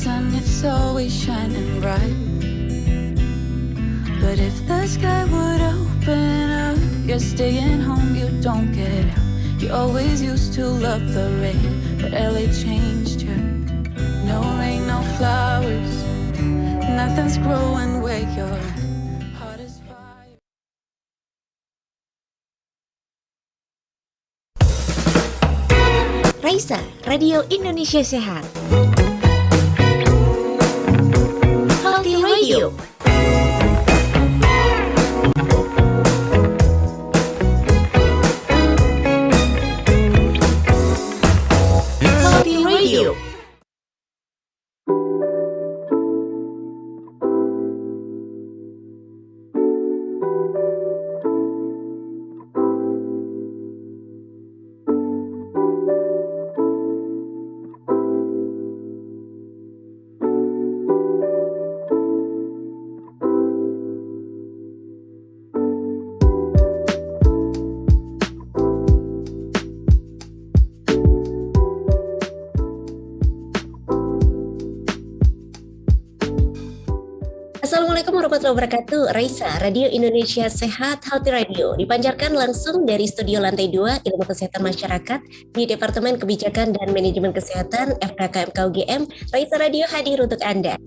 sun, it's always shining bright. But if the sky would open up, you're staying home, you don't get out. You always used to love the rain, but LA changed you. No rain, no flowers, nothing's growing where your heart is fire. Raisa, Radio Indonesia Sehat. Healthy Radio. Healthy Radio. Assalamualaikum warahmatullahi wabarakatuh. Raisa, Radio Indonesia Sehat Healthy Radio dipancarkan langsung dari studio lantai 2 Ilmu Kesehatan Masyarakat di Departemen Kebijakan dan Manajemen Kesehatan FKKMK UGM. Raisa Radio hadir untuk Anda.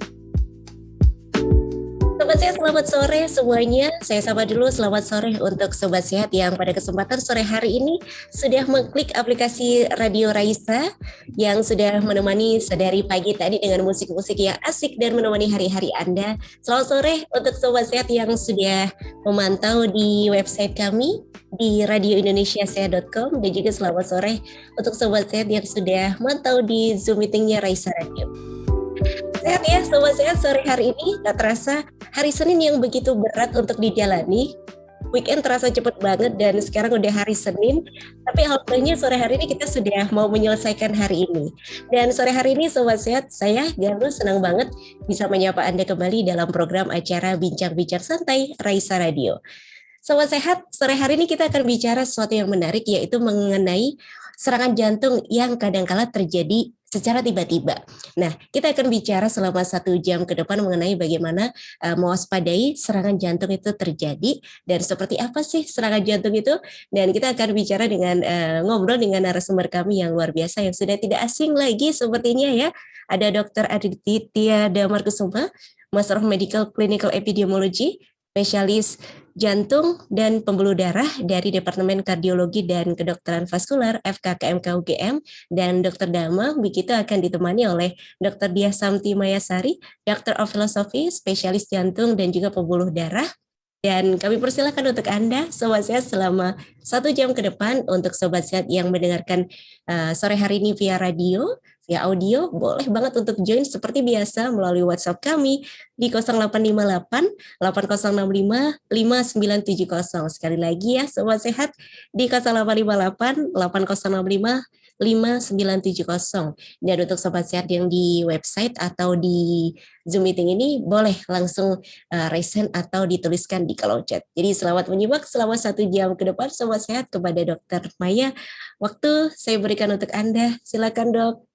Sobat Sehat, selamat sore semuanya. Saya sapa dulu selamat sore untuk Sobat Sehat yang pada kesempatan sore hari ini sudah mengklik aplikasi Radio Raisa yang sudah menemani sedari pagi tadi dengan musik-musik yang asik dan menemani hari-hari Anda. Selamat sore untuk Sobat Sehat yang sudah memantau di website kami di radioindonesiasehat.com, dan juga selamat sore untuk Sobat Sehat yang sudah memantau di Zoom meetingnya Raisa Radio. Sehat ya Sobat Sehat, sore hari ini tak terasa hari Senin yang begitu berat untuk dijalani. Weekend terasa cepet banget dan sekarang udah hari Senin. Tapi alhamdulillahnya sore hari ini kita sudah mau menyelesaikan hari ini. Dan sore hari ini Sobat Sehat, saya Galuh senang banget bisa menyapa Anda kembali dalam program acara Bincang-Bincang Santai Raisa Radio. Sobat Sehat, sore hari ini kita akan bicara sesuatu yang menarik, yaitu mengenai serangan jantung yang kadangkala terjadi secara tiba-tiba. Nah, kita akan bicara selama 1 jam ke depan mengenai bagaimana mewaspadai serangan jantung itu terjadi dan seperti apa sih serangan jantung itu. Dan kita akan bicara dengan ngobrol dengan narasumber kami yang luar biasa yang sudah tidak asing lagi sepertinya ya. Ada Dr. Aditya Damarkusuma, Master of Medical Clinical Epidemiology, spesialis jantung dan pembuluh darah dari Departemen Kardiologi dan Kedokteran Vaskular FKKMK UGM, dan Dr. Dama begitu akan ditemani oleh Dr. Diah Samti Mayasari, Doctor of Philosophy, spesialis jantung dan juga pembuluh darah. Dan kami persilakan untuk Anda, Sobat Sehat, selama 1 jam ke depan. Untuk Sobat Sehat yang mendengarkan sore hari ini via radio, via audio, boleh banget untuk join seperti biasa melalui WhatsApp kami di 0858 8065 5970. Sekali lagi ya Sobat Sehat, di 0858 8065 5970. Dan untuk Sobat Sehat yang di website atau di Zoom meeting ini, boleh langsung raise hand atau dituliskan di kolom chat. Jadi selamat menyimak selama 1 jam ke depan Sobat Sehat. Kepada Dr. Maya, waktu saya berikan untuk Anda. Silakan Dok.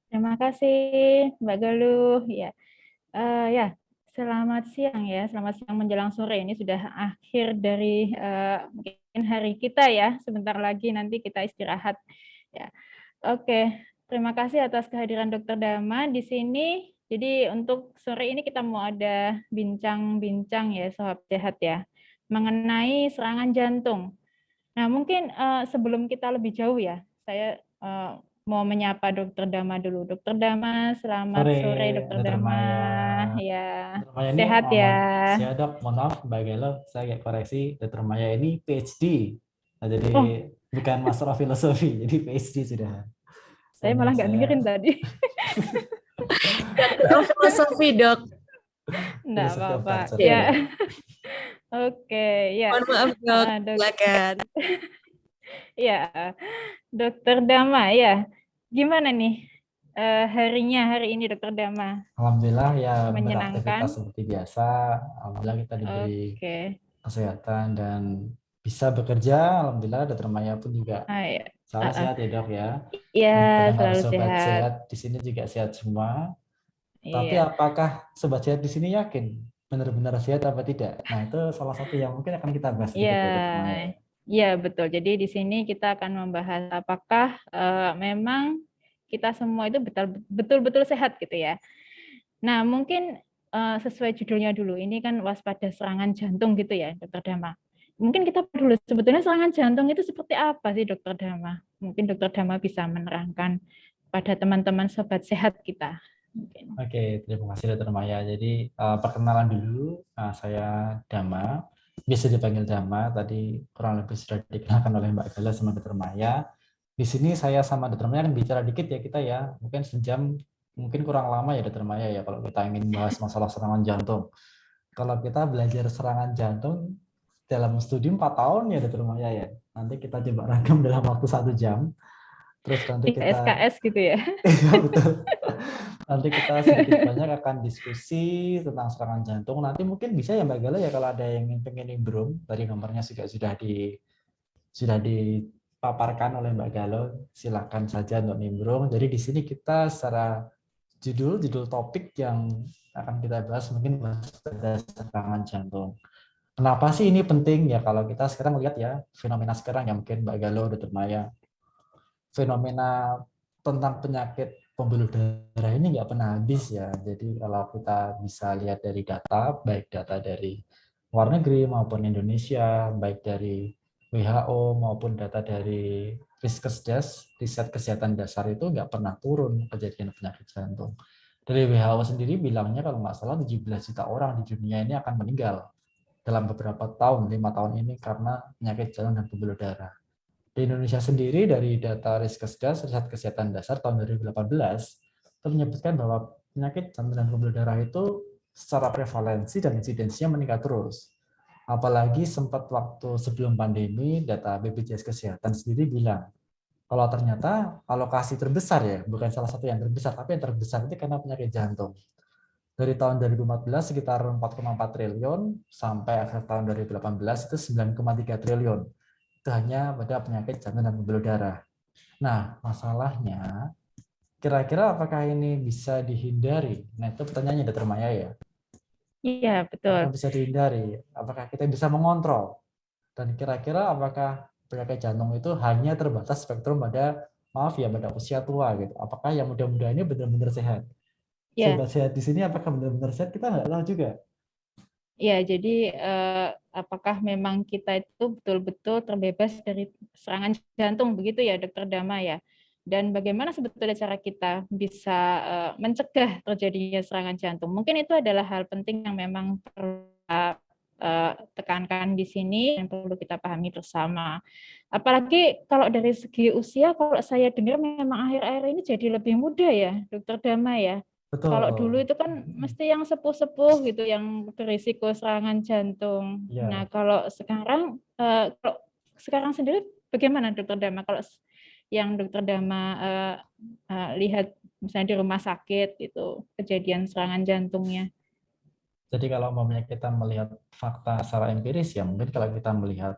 Terima kasih Mbak Galuh. Ya, selamat siang ya, selamat siang menjelang sore. Ini sudah akhir dari mungkin hari kita ya. Sebentar lagi nanti kita istirahat. Ya, oke. Terima kasih atas kehadiran Dr. Dama di sini. Jadi untuk sore ini kita mau ada bincang-bincang ya, Sobat Sehat ya, mengenai serangan jantung. Nah, mungkin sebelum kita lebih jauh ya, saya mau menyapa Dr. Dama dulu. Dr. Dama, selamat sore Dr. Dama. Ya, Maya sehat ini, ya. Saya Dok, mohon maaf Mbak Galuh, saya agak koreksi. Dr. Maya ini PhD. Nah, jadi bukan Master of Philosophy, jadi PhD sudah. Saya malah nggak mikirin tadi. Doctor of Philosophy, Dok. Nggak apa-apa. Ya. Oke, ya. Mohon maaf, Dok. Silakan. Ya, Dr. Dama ya. Gimana nih harinya hari ini Dr. Dama? Alhamdulillah ya, menyenangkan beraktivitas seperti biasa. Alhamdulillah kita diberi kesehatan dan bisa bekerja. Alhamdulillah Dr. Maya pun juga selalu sehat ya Dok ya. Iya, selalu sobat sehat. Di sini juga sehat semua. Tapi Iya. apakah sobat sehat di sini yakin benar-benar sehat apa tidak? Nah, itu salah satu yang mungkin akan kita bahas Iya, sedikit ya, Dokter Maya. iya betul. Jadi di sini kita akan membahas apakah memang kita semua itu betul-betul sehat gitu ya. Nah, mungkin sesuai judulnya dulu. Ini kan waspada serangan jantung gitu ya, Dokter Dama. Mungkin kita dulu sebetulnya serangan jantung itu seperti apa sih, Dokter Dama? Mungkin Dokter Dama bisa menerangkan pada teman-teman sobat sehat kita. Mungkin. Oke, terima kasih Dokter Maya. Jadi perkenalan dulu, saya Dama, bisa dipanggil Dama. Tadi kurang lebih sudah dikenalkan oleh Mbak Gala sama Dokter Maya. Di sini saya sama Dokter Maya akan bicara dikit ya kita ya, mungkin sejam, mungkin kurang lama ya Dokter Maya ya kalau kita ingin bahas masalah serangan jantung. Kalau kita belajar serangan jantung dalam studi 4 tahun ya Dokter Maya ya. Nanti kita coba rangkum dalam waktu 1 jam. Terus nanti Tiga kita SKS gitu ya. iya betul. Nanti kita sedikit banyak akan diskusi tentang serangan jantung. Nanti mungkin bisa ya Mbak Gala ya kalau ada yang pengen nimbrung, tadi nomornya juga sudah dipaparkan oleh Mbak Galo, silakan saja untuk nimbrung. Jadi di sini kita secara judul topik yang akan kita bahas mungkin pada serangan jantung. Kenapa sih ini penting ya kalau kita sekarang lihat ya fenomena sekarang ya mungkin Mbak Galo, Dr. Maya, fenomena tentang penyakit pembuluh darah ini nggak pernah habis ya. Jadi kalau kita bisa lihat dari data, baik data dari luar negeri maupun Indonesia, baik dari WHO maupun data dari Riskesdas, riset kesehatan dasar itu nggak pernah turun kejadian penyakit jantung. Dari WHO sendiri bilangnya kalau nggak salah 17 juta orang di dunia ini akan meninggal dalam beberapa tahun, 5 tahun ini karena penyakit jantung dan pembuluh darah. Di Indonesia sendiri dari data Riskesdas, riset kesehatan dasar tahun 2018, itu menyebutkan bahwa penyakit jantung dan pembuluh darah itu secara prevalensi dan insidensinya meningkat terus. Apalagi sempat waktu sebelum pandemi, data BPJS Kesehatan sendiri bilang, kalau ternyata alokasi terbesar ya, bukan salah satu yang terbesar, tapi yang terbesar itu karena penyakit jantung. Dari tahun 2014 sekitar 4,4 triliun, sampai akhir tahun 2018 itu 9,3 triliun. Itu hanya pada penyakit jantung dan pembuluh darah. Nah, masalahnya, kira-kira apakah ini bisa dihindari? Nah, itu pertanyaannya, Dr. Maya ya. Iya, Apakah betul. bisa dihindari? Apakah kita bisa mengontrol? Dan kira-kira apakah penyakit jantung itu hanya terbatas spektrum pada, maaf ya, pada usia tua gitu? Apakah yang muda-muda ini benar-benar sehat? Ya, Sobat sehat di sini apakah benar-benar sehat? Kita nggak tahu juga. ya. Jadi apakah memang kita itu betul-betul terbebas dari serangan jantung begitu ya, Dokter Dama ya? Dan bagaimana sebetulnya cara kita bisa mencegah terjadinya serangan jantung? Mungkin itu adalah hal penting yang memang perlu kita tekankan di sini yang perlu kita pahami bersama. Apalagi kalau dari segi usia, kalau saya dengar memang akhir-akhir ini jadi lebih muda ya, Dokter Dama ya. Kalau dulu Betul. itu kan mesti yang sepuh-sepuh gitu yang berisiko serangan jantung. Nah, Ya, kalau sekarang sendiri bagaimana Dokter Dama? Kalau yang Dokter Dama lihat misalnya di rumah sakit itu kejadian serangan jantungnya. jadi kalau umpamanya kita melihat fakta secara empiris ya, mungkin kalau kita melihat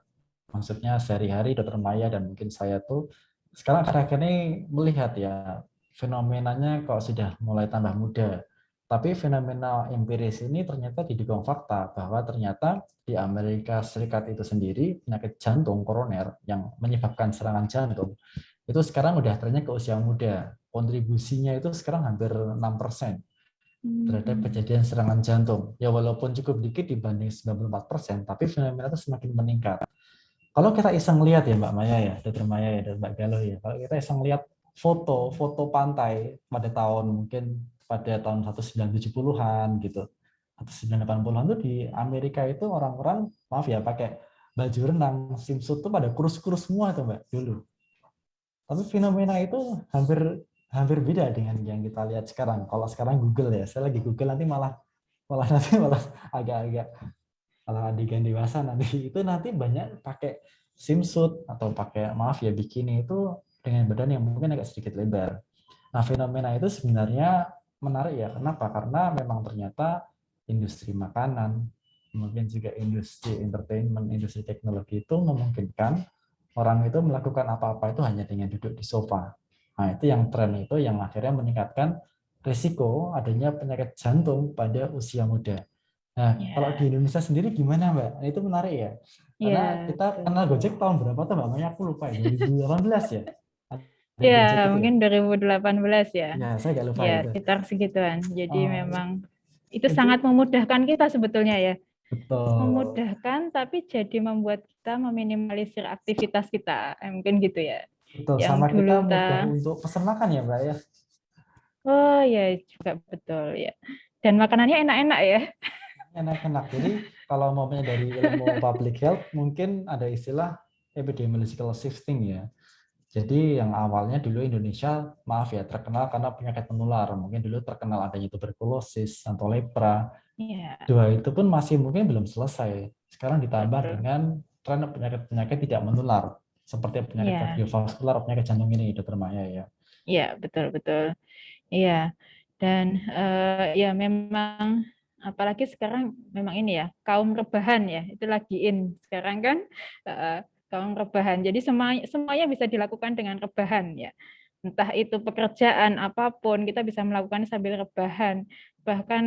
maksudnya sehari-hari Dokter Maya dan mungkin saya tuh sekarang akhir-akhir ini melihat ya fenomenanya kok sudah mulai tambah muda. Tapi fenomena empiris ini ternyata didukung fakta bahwa ternyata di Amerika Serikat itu sendiri penyakit jantung koroner yang menyebabkan serangan jantung itu sekarang udah trennya ke usia muda. Kontribusinya itu sekarang hampir 6% terhadap kejadian serangan jantung. Ya walaupun cukup dikit dibanding 94%, tapi fenomena itu semakin meningkat. Kalau kita iseng lihat ya Mbak Maya ya, Dr. Maya ya, dan Mbak Galuh ya, kalau kita iseng lihat foto pantai pada tahun mungkin pada tahun 1970-an gitu, atau 1980-an tuh di Amerika itu orang-orang, maaf ya, pakai baju renang, swimsuit tuh pada kurus-kurus semua tuh Mbak dulu. Tapi fenomena itu hampir hampir beda dengan yang kita lihat sekarang. Kalau sekarang Google ya, saya lagi Google nanti malah agak-agak malah adegan dewasa nanti itu nanti banyak pakai swimsuit atau pakai maaf ya bikini itu dengan badan yang mungkin agak sedikit lebar. Nah, fenomena itu sebenarnya menarik ya. Kenapa? Karena memang ternyata industri makanan, mungkin juga industri entertainment, industri teknologi itu memungkinkan orang itu melakukan apa-apa itu hanya dengan duduk di sofa. Nah, itu yang tren itu yang akhirnya meningkatkan risiko adanya penyakit jantung pada usia muda. Nah, kalau di Ya, Indonesia sendiri gimana, Mbak? Nah, itu menarik ya. Karena ya, kita betul. kenal Gojek tahun berapa tuh, Mbak? Makanya aku lupa ya, 2018 ya. Ada Ya, Gojek itu ya. mungkin 2018 ya. Ya, saya nggak lupa Ya, itu. sekitar segituan. Jadi Oh, memang itu itu sangat memudahkan kita sebetulnya ya. betul. Memudahkan tapi jadi membuat kita meminimalisir aktivitas kita. Mungkin gitu ya. Betul, Yang sama dulu kita kita, mudah untuk pesan makan ya, Mbak ya. oh ya juga betul ya. Dan makanannya enak-enak ya. Enak-enak. Jadi kalau mau dari ilmu public health, mungkin ada istilah epidemiological shifting ya. Jadi yang awalnya dulu Indonesia, maaf ya, terkenal karena penyakit menular. Mungkin dulu terkenal adanya tuberkulosis atau lepra. Iya, Dua itu pun masih mungkin belum selesai. Sekarang ditambah betul. dengan tren penyakit-penyakit tidak menular. Seperti penyakit Iya, kardiovaskular, penyakit jantung ini, Dokter Maya ya. iya betul betul. Iya. Dan ya memang apalagi sekarang memang ini ya, kaum rebahan ya, itu lagi in sekarang kan, eh, kaum rebahan. Jadi semuanya bisa dilakukan dengan rebahan ya. Entah itu pekerjaan apapun kita bisa melakukan sambil rebahan. Bahkan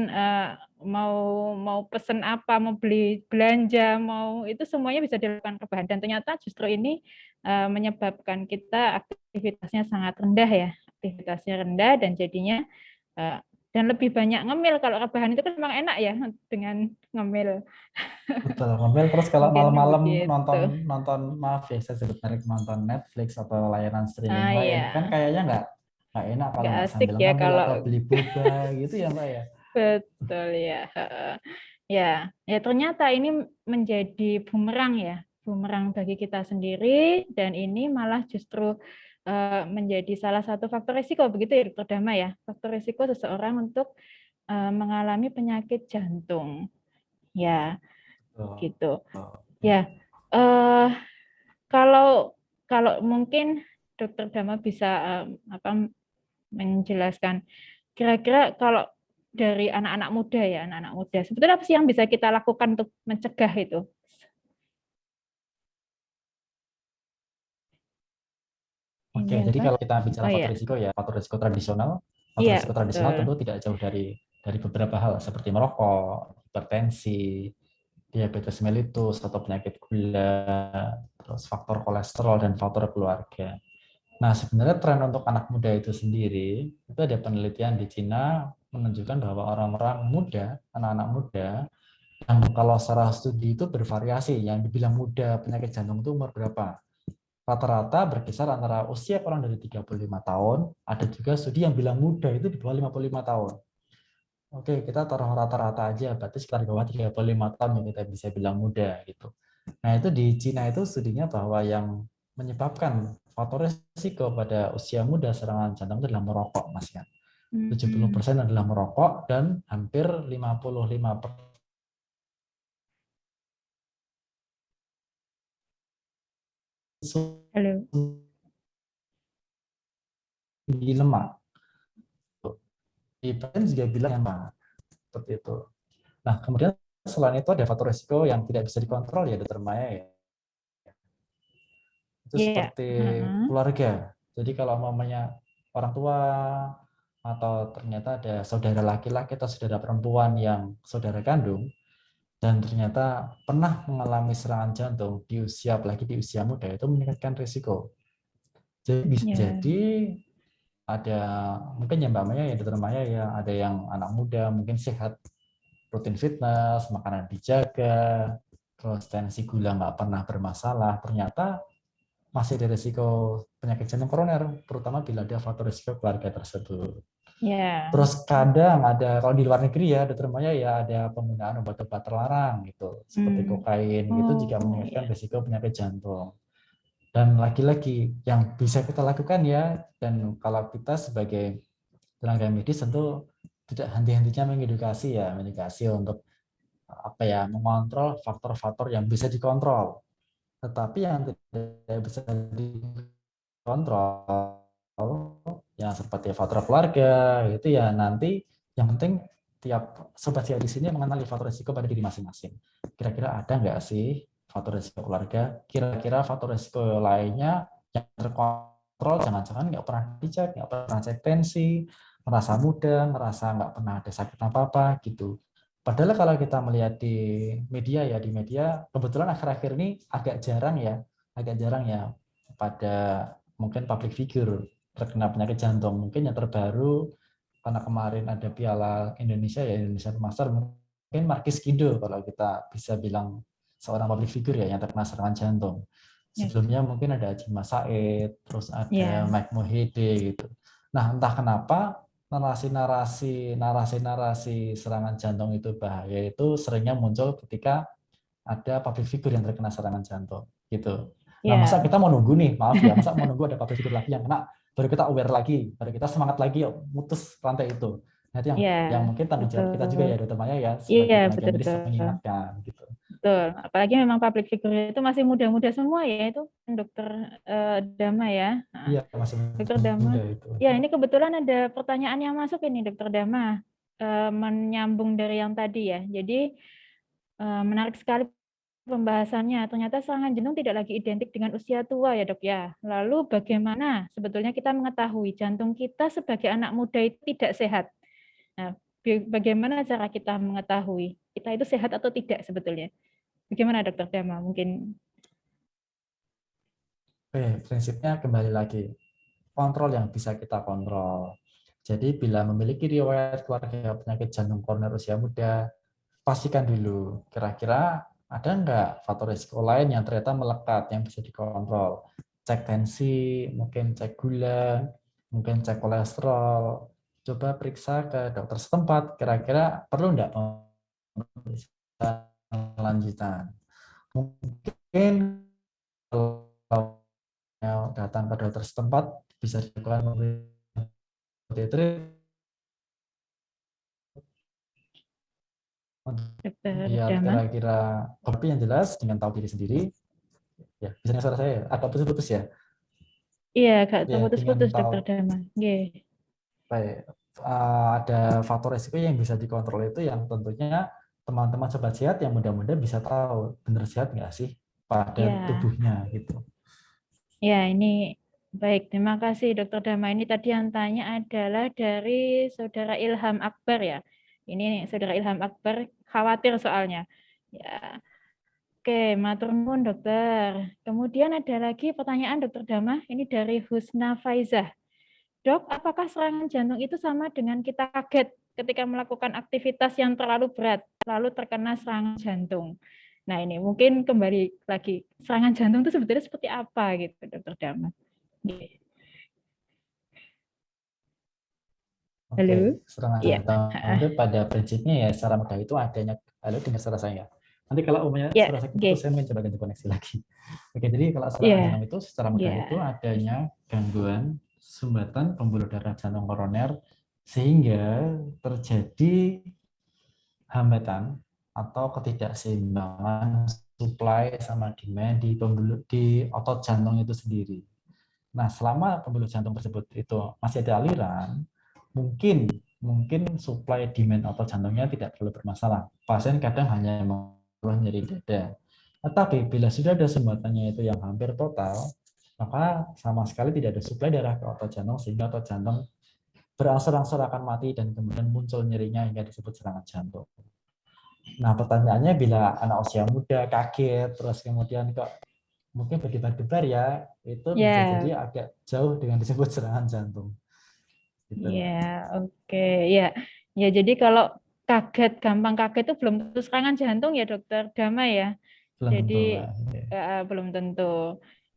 mau mau pesen apa, mau beli belanja, mau itu semuanya bisa dilakukan rebahan. Dan ternyata justru ini menyebabkan kita aktivitasnya sangat rendah ya, aktivitasnya rendah dan jadinya dan lebih banyak ngemil. Kalau rebahan itu kan memang enak ya dengan ngemil. Betul, ngomel terus kalau Mungkin malam-malam begitu. nonton nonton maaf ya saya sebut merek, nonton Netflix atau layanan streaming Ah lain kan ya, kayaknya nggak enak kalau nggak nggak asik sambil ya ngemil kalau atau beli boba gitu ya Mbak ya. betul ya. Ya, ya ternyata ini menjadi bumerang ya, bumerang bagi kita sendiri dan ini malah justru menjadi salah satu faktor risiko begitu ya Dokter Dama ya, faktor risiko seseorang untuk mengalami penyakit jantung. Ya, Betul. gitu. Betul. Ya, eh kalau kalau mungkin Dokter Dama bisa apa menjelaskan kira-kira kalau dari anak-anak muda ya, anak-anak muda. Sebetulnya apa sih yang bisa kita lakukan untuk mencegah itu? Oke, Ini jadi apa? kalau kita bicara Oh faktor ya, risiko ya, faktor iya risiko tradisional betul. tentu tidak jauh dari beberapa hal seperti merokok, hipertensi, diabetes mellitus atau penyakit gula, terus faktor kolesterol dan faktor keluarga. Nah, sebenarnya tren untuk anak muda itu sendiri, itu ada penelitian di Cina menunjukkan bahwa orang-orang muda, anak-anak muda, yang kalau secara studi itu bervariasi, yang dibilang muda penyakit jantung itu umur berapa? Rata-rata berkisar antara usia kurang dari 35 tahun, ada juga studi yang bilang muda itu di bawah 55 tahun. Oke, kita taruh rata-rata aja, berarti sekitar di bawah 35 tahun yang kita bisa bilang muda gitu. Nah, itu di Cina itu studinya bahwa yang menyebabkan faktor risiko pada usia muda serangan jantung itu adalah merokok, Mas ya. 70% adalah merokok dan hampir 55% Halo. tinggi lemak. Di pasien juga bilang yang seperti itu. Nah, kemudian selain itu ada faktor risiko yang tidak bisa dikontrol ya, Dokter Maya ya. Itu Iya. seperti Heeh. keluarga. Jadi kalau mamanya orang tua atau ternyata ada saudara laki-laki atau saudara perempuan yang saudara kandung dan ternyata pernah mengalami serangan jantung di usia apalagi di usia muda itu meningkatkan risiko. Jadi bisa Ya. jadi ada mungkin ya Mbak Maya ya Dokter Maya ya ada yang anak muda mungkin sehat rutin fitness makanan dijaga terus tensi gula nggak pernah bermasalah ternyata masih ada risiko penyakit jantung koroner terutama bila ada faktor risiko keluarga tersebut. Ya. Terus kadang ada kalau di luar negeri ya Dokter Maya ya ada penggunaan obat-obat terlarang gitu seperti kokain gitu juga Oh meningkatkan ya. risiko penyakit jantung. Dan lagi-lagi yang bisa kita lakukan ya, dan kalau kita sebagai tenaga medis tentu tidak henti-hentinya mengedukasi untuk apa ya, mengontrol faktor-faktor yang bisa dikontrol. Tetapi yang tidak bisa dikontrol, yang seperti faktor keluarga, itu ya nanti yang penting tiap sobat saya di sini mengenali faktor risiko pada diri masing-masing. Kira-kira ada nggak sih faktor risiko keluarga? Kira-kira faktor risiko lainnya yang terkontrol, jangan-jangan nggak pernah dicek, nggak pernah cek tensi, merasa muda, merasa nggak pernah ada sakit apa-apa gitu. Padahal kalau kita melihat di media kebetulan akhir-akhir ini agak jarang ya pada mungkin public figure terkena penyakit jantung. Mungkin yang terbaru karena kemarin ada Piala Indonesia ya, Indonesia Master, mungkin Markis Kido kalau kita bisa bilang seorang public figure ya yang terkena serangan jantung. Yes. Sebelumnya mungkin ada Jima Said, terus ada Yeah. Mike Mohede gitu. Nah, entah kenapa narasi-narasi serangan jantung itu bahaya itu seringnya muncul ketika ada public figure yang terkena serangan jantung gitu. Nah, masa Yeah. kita mau nunggu nih, maaf ya, masa mau nunggu ada public figure lagi yang kena, baru kita aware lagi, baru kita semangat lagi yuk mutus rantai itu. Nah, itu Yeah, yang mungkin tanggung jawab kita juga betul. ya, Dokter Maya ya, Iya, sebagai tenaga medis betul. mengingatkan gitu. Betul. Apalagi memang public figure itu masih muda-muda semua ya, itu Dokter Dama ya. Nah, Iya, masih Dokter Dama. muda itu. Ya, ini kebetulan ada pertanyaan yang masuk ini, Dokter Dama. Menyambung dari yang tadi ya. Jadi menarik sekali pembahasannya. Ternyata serangan jantung tidak lagi identik dengan usia tua ya, Dok ya. Lalu bagaimana sebetulnya kita mengetahui jantung kita sebagai anak muda itu tidak sehat? Nah, bagaimana cara kita mengetahui kita itu sehat atau tidak sebetulnya? Bagaimana Dokter Dama? Mungkin. Prinsipnya kembali lagi, kontrol yang bisa kita kontrol. Jadi bila memiliki riwayat keluarga penyakit jantung koroner usia muda, pastikan dulu kira-kira ada nggak faktor risiko lain yang ternyata melekat yang bisa dikontrol. Cek tensi, mungkin cek gula, mungkin cek kolesterol. Coba periksa ke dokter setempat, kira-kira perlu nggak pemeriksaan lanjutan. Mungkin kalau datang ke dokter setempat bisa dilakukan pemeriksaan Dokter biar Dama. kira-kira tapi yang jelas dengan tahu diri sendiri ya. Bisa suara saya agak putus-putus ya. Iya, agak Ya, terputus-putus dengan Dokter tahu Dama. Yeah. baik, ada faktor risiko yang bisa dikontrol itu yang tentunya teman-teman sobat sehat yang muda-muda bisa tahu benar sehat nggak sih pada Ya. tubuhnya gitu. Ya, ini baik. Terima kasih Dokter Dama. Ini tadi yang tanya adalah dari Saudara Ilham Akbar ya. Ini Saudara Ilham Akbar khawatir soalnya. Ya. Oke, matur nuwun dokter. Kemudian ada lagi pertanyaan Dokter Dama, ini dari Husna Faizah. Dok, apakah serangan jantung itu sama dengan kita kaget ketika melakukan aktivitas yang terlalu berat, lalu terkena serangan jantung? Nah ini mungkin kembali lagi, serangan jantung itu sebetulnya seperti apa gitu, Dokter Dama? Halo? Oke, serangan Iya. jantung itu pada prinsipnya ya secara mudah itu adanya, halo dengar suara saya. Nanti kalau umumnya Ya, suara saya putus, saya mencoba ganti koneksi lagi. Oke, jadi kalau serangan Iya. jantung itu secara mudah Iya. itu adanya gangguan sumbatan pembuluh darah jantung koroner sehingga terjadi hambatan atau ketidakseimbangan supply sama demand di otot jantung itu sendiri. Nah, selama pembuluh jantung tersebut itu masih ada aliran, mungkin supply demand otot jantungnya tidak terlalu bermasalah. Pasien kadang hanya mengeluh nyeri dada. Tetapi bila sudah ada sumbatannya itu yang hampir total, maka sama sekali tidak ada suplai darah ke otot jantung sehingga otot jantung berangsur-angsur akan mati dan kemudian muncul nyerinya hingga disebut serangan jantung. Nah, pertanyaannya bila anak usia muda kaget terus kemudian kok mungkin berdebar-debar ya, itu bisa jadi agak jauh dengan disebut serangan jantung. Gitu. Ya, oke. Ya, ya jadi kalau kaget, gampang kaget itu belum tentu serangan jantung ya Dokter Dama ya. Belum Jadi tentu, belum tentu.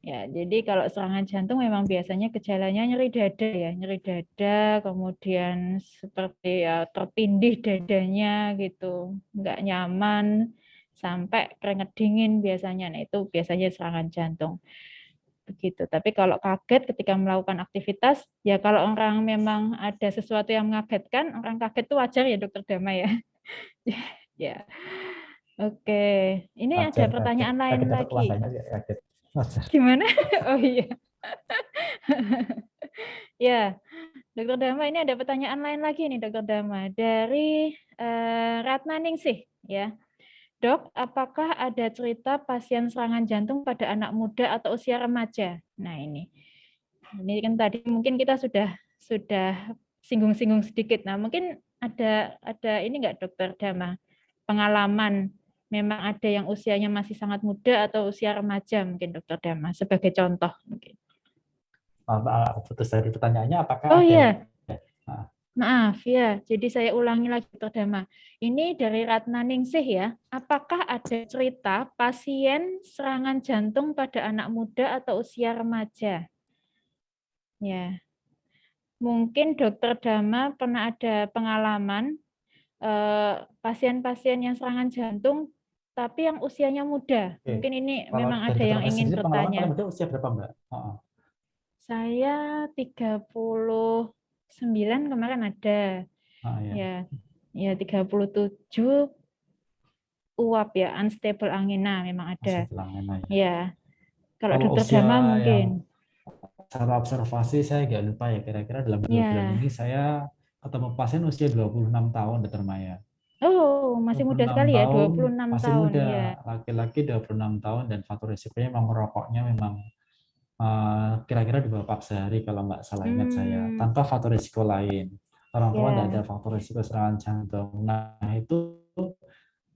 Ya, jadi kalau serangan jantung memang biasanya gejalanya nyeri dada ya, nyeri dada, kemudian seperti ya tertindih dadanya gitu, nggak nyaman, sampai keringat dingin biasanya. Nah, itu biasanya serangan jantung. Begitu. Tapi kalau kaget ketika melakukan aktivitas, ya kalau orang memang ada sesuatu yang mengagetkan, orang kaget itu wajar ya Dokter Dama ya. Ya. Oke. Ini ada pertanyaan lain lagi. Kaget. Gimana? Oh iya. Ya, Dokter Dama ini ada pertanyaan lain lagi nih Dokter Dama dari Ratna Ningsih ya. Dok, apakah ada cerita pasien serangan jantung pada anak muda atau usia remaja? Nah ini kan tadi mungkin kita sudah singgung-singgung sedikit. Nah, mungkin ada ini enggak Dokter Dama, pengalaman memang ada yang usianya masih sangat muda atau usia remaja mungkin Dokter Dama sebagai contoh mungkin. Putus dari pertanyaannya, apakah Oh ada? iya, Nah, maaf ya. Jadi saya ulangi lagi Dokter Dama. Ini dari Ratna Ningsih ya. Apakah ada cerita pasien serangan jantung pada anak muda atau usia remaja? Ya, mungkin Dokter Dama pernah ada pengalaman pasien-pasien yang serangan jantung tapi yang usianya muda. oke. Mungkin ini Kalau memang dari ada yang dokter ingin sendiri, pengalaman paling bertanya. muda usia berapa, Mbak? Saya 39 kemarin ada. Ya. Ya 37 uap ya, unstable angina memang Masih ada. pelanggan ya. Ya, kalau Kalau Dokter usia Dama yang mungkin. secara observasi saya agak lupa ya, kira-kira dalam 2 bulan Ya. ini saya ketemu pasien usia 26 tahun, Dokter Maya. Oh, masih muda 26 sekali ya, tahun, 26 masih tahun muda, ya. laki-laki 26 tahun, dan faktor risikonya memang merokoknya memang kira-kira 2 pak sehari kalau nggak salah ingat saya, tanpa faktor risiko lain. Orang tua tidak ada Ya, faktor risiko serangan jantung. Nah, itu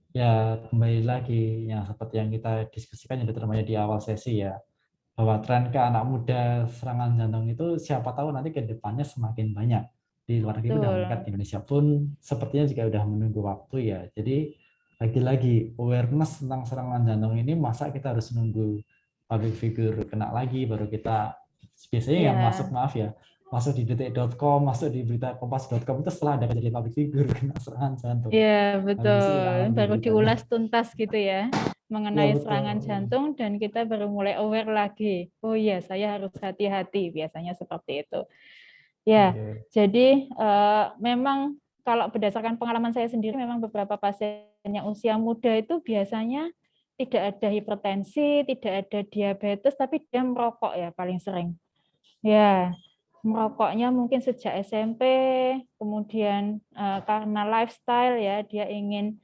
ya kembali lagi yang seperti yang kita diskusikan yang terjadi di awal sesi ya, bahwa tren ke anak muda serangan jantung itu siapa tahu nanti ke depannya semakin banyak. Di luar negeri udah meningkat, betul. di Indonesia pun sepertinya juga udah menunggu waktu ya. Jadi lagi-lagi awareness tentang serangan jantung ini, masa kita harus nunggu public figure kena lagi baru kita, biasanya yang masuk, Ya, maaf ya, masuk di detik.com, masuk di berita kompas.com itu setelah ada kejadian public figure kena serangan jantung. ya Habis itu kita betul. nonton di Baru beritanya. diulas tuntas gitu ya, Ya mengenai serangan betul. jantung dan kita baru mulai aware lagi. Oh iya, saya harus hati-hati. Biasanya seperti itu. Ya, Oke. jadi memang kalau berdasarkan pengalaman saya sendiri, memang beberapa pasien yang usia muda itu biasanya tidak ada hipertensi, tidak ada diabetes, tapi dia merokok ya paling sering. Ya, merokoknya mungkin sejak SMP, kemudian karena lifestyle ya, dia ingin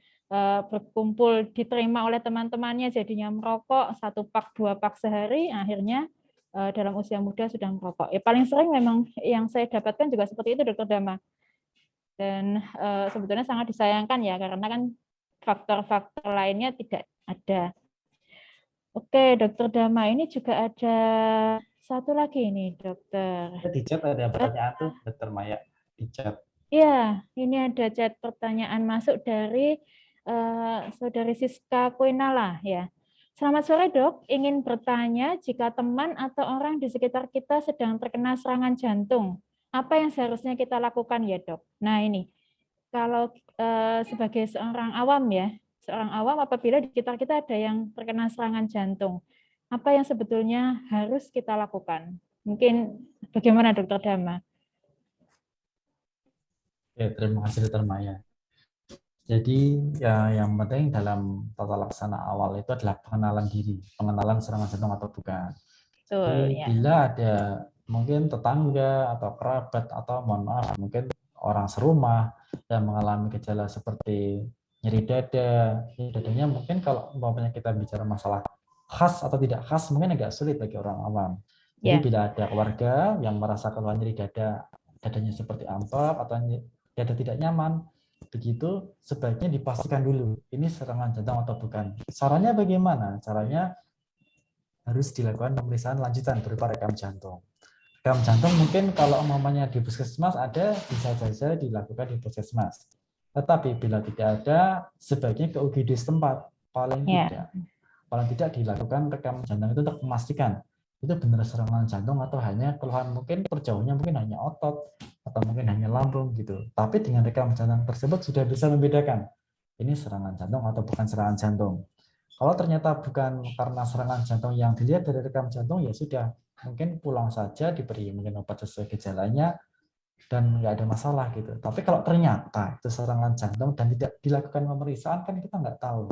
berkumpul, diterima oleh teman-temannya, jadinya merokok 1 pak 2 pak sehari, akhirnya dalam usia muda sudah merokok. Ya, paling sering memang yang saya dapatkan juga seperti itu, Dokter Dama. Dan sebetulnya sangat disayangkan ya, karena kan faktor-faktor lainnya tidak ada. Oke, Dokter Dama, ini juga ada satu lagi nih, Dokter. Di chat ada pertanyaan tuh, Dokter Maya, di chat. Ya, ini ada chat pertanyaan masuk dari Saudari Siska Koinala ya. Selamat sore Dok, ingin bertanya jika teman atau orang di sekitar kita sedang terkena serangan jantung, apa yang seharusnya kita lakukan ya Dok? Nah ini, kalau sebagai seorang awam ya, seorang awam apabila di sekitar kita ada yang terkena serangan jantung, apa yang sebetulnya harus kita lakukan? Mungkin bagaimana Dokter Dama? Ya, terima kasih Dokter Maya. Jadi ya yang penting dalam tata laksana awal itu adalah pengenalan diri, pengenalan serangan jantung atau bukan. Betul Jadi ya. bila ada mungkin tetangga atau kerabat atau mohon maaf mungkin orang serumah yang mengalami gejala seperti nyeri dada, dadanya mungkin kalau umpamanya kita bicara masalah khas atau tidak khas mungkin agak sulit bagi orang awam. Jadi Ya. bila ada keluarga yang merasa keluhan nyeri dadanya seperti amplop atau dada tidak nyaman, begitu sebaiknya dipastikan dulu ini serangan jantung atau bukan. Caranya bagaimana? Caranya harus dilakukan pemeriksaan lanjutan berupa rekam jantung. Rekam jantung mungkin kalau umpamanya di puskesmas ada, bisa saja dilakukan di puskesmas. Tetapi bila tidak ada, sebaiknya ke UGD setempat. Paling tidak dilakukan rekam jantung itu untuk memastikan itu benar serangan jantung atau hanya keluhan, mungkin perjauhannya mungkin hanya otot atau mungkin hanya lambung gitu. Tapi dengan rekam jantung tersebut sudah bisa membedakan ini serangan jantung atau bukan serangan jantung. Kalau ternyata bukan karena serangan jantung yang dilihat dari rekam jantung, ya sudah, mungkin pulang saja, diberi mungkin obat sesuai gejalanya dan nggak ada masalah gitu. Tapi kalau ternyata itu serangan jantung dan tidak dilakukan pemeriksaan, kan kita nggak tahu.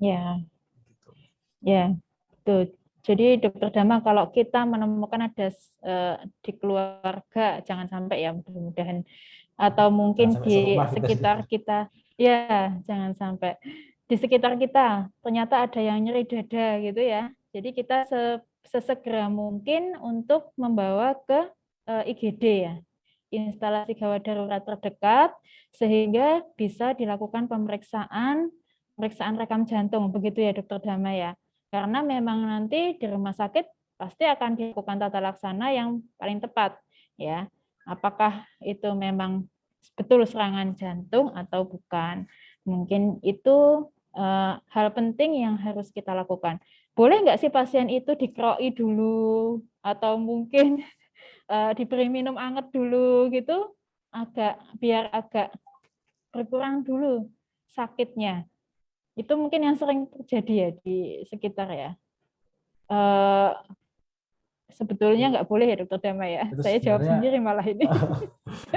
Ya, Gitu. ya, betul. Jadi Dokter Dama, kalau kita menemukan ada di keluarga, jangan sampai ya, mudah-mudahan, atau mungkin di sekitar kita, ya jangan sampai di sekitar kita ternyata ada yang nyeri dada gitu ya. Jadi kita sesegera mungkin untuk membawa ke IGD ya. instalasi gawat darurat terdekat sehingga bisa dilakukan pemeriksaan rekam jantung, begitu ya Dokter Dama ya. Karena memang nanti di rumah sakit pasti akan dilakukan tata laksana yang paling tepat ya. Apakah itu memang betul serangan jantung atau bukan? Mungkin itu hal penting yang harus kita lakukan. Boleh nggak sih pasien itu dikroi dulu atau mungkin diberi minum anget dulu gitu, biar agak berkurang dulu sakitnya. Itu mungkin yang sering terjadi ya di sekitar ya. Sebetulnya nggak boleh ya Dokter Dama ya. Itu Saya jawab sebenarnya- sendiri malah ini.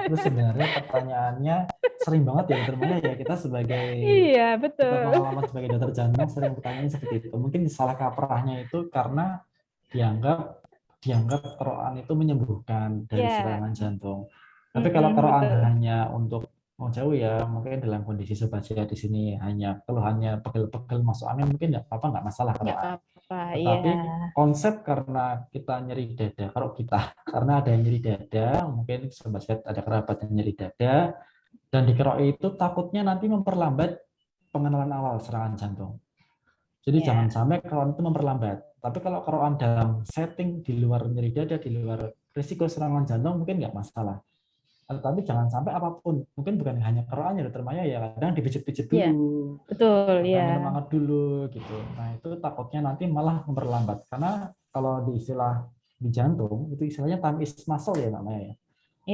Itu sebenarnya pertanyaannya sering banget ya Dokter Maya ya, kita sebagai Iya, kita betul. pengalaman sebagai dokter jantung sering pertanyaan seperti itu. Mungkin salah kaprahnya itu karena dianggap keroan itu menyembuhkan dari Ya. serangan jantung. Tapi kalau keroan Betul. hanya untuk mau jauh ya, mungkin dalam kondisi sobat sehat di sini hanya keluhannya pegel-pegel masuk angin, mungkin nggak apa-apa, nggak masalah Nggak keroan. apa-apa, Tetapi iya. konsep karena kita nyeri dada, karena ada yang nyeri dada, mungkin sobat sehat ada kerabat yang nyeri dada, dan dikeroi itu takutnya nanti memperlambat pengenalan awal serangan jantung. Jadi Ya. jangan sampai keroan itu memperlambat. Tapi kalau keroan dalam setting di luar nyeri dada, di luar risiko serangan jantung, mungkin nggak masalah. Tapi jangan sampai apapun, mungkin bukan hanya keroannya Dokter Maya ya, kadang dipijit-pijit Iya, dulu, betul minum ya. hangat dulu gitu. Nah itu takutnya nanti malah memperlambat, karena kalau di istilah di jantung itu istilahnya time is muscle ya namanya ya.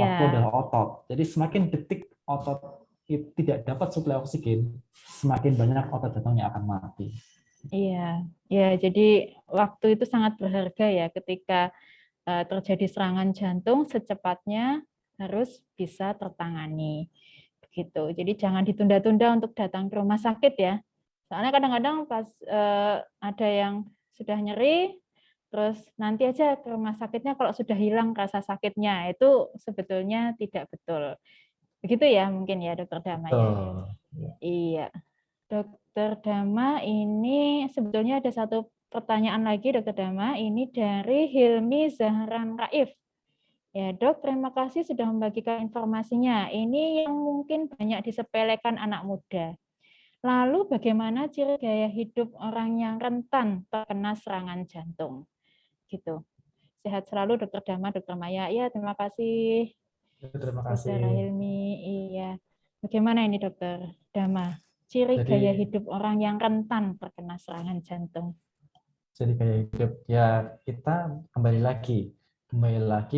Waktu Ya. adalah otot. Jadi semakin detik otot itu tidak dapat suplai oksigen, semakin banyak otot jantung yang akan mati. Iya, ya. Jadi waktu itu sangat berharga ya ketika terjadi serangan jantung, secepatnya harus bisa tertangani. Begitu. Jadi jangan ditunda-tunda untuk datang ke rumah sakit ya. Soalnya kadang-kadang pas ada yang sudah nyeri, terus nanti aja ke rumah sakitnya kalau sudah hilang rasa sakitnya, itu sebetulnya tidak betul. Begitu ya mungkin ya Dokter Dama ya. Iya. Dokter Dama, ini sebetulnya ada satu pertanyaan lagi Dokter Dama, ini dari Hilmi Zahran Raif. Ya Dok, terima kasih sudah membagikan informasinya. Ini yang mungkin banyak disepelekan anak muda. Lalu bagaimana ciri gaya hidup orang yang rentan terkena serangan jantung? Gitu. Sehat selalu Dokter Dama, Dokter Maya. Ya, terima kasih. Terima Saudara kasih. Hilmi. Iya. Bagaimana ini Dokter Dama? Ciri Jadi- gaya hidup orang yang rentan terkena serangan jantung. Jadi gaya hidup ya, kita kembali lagi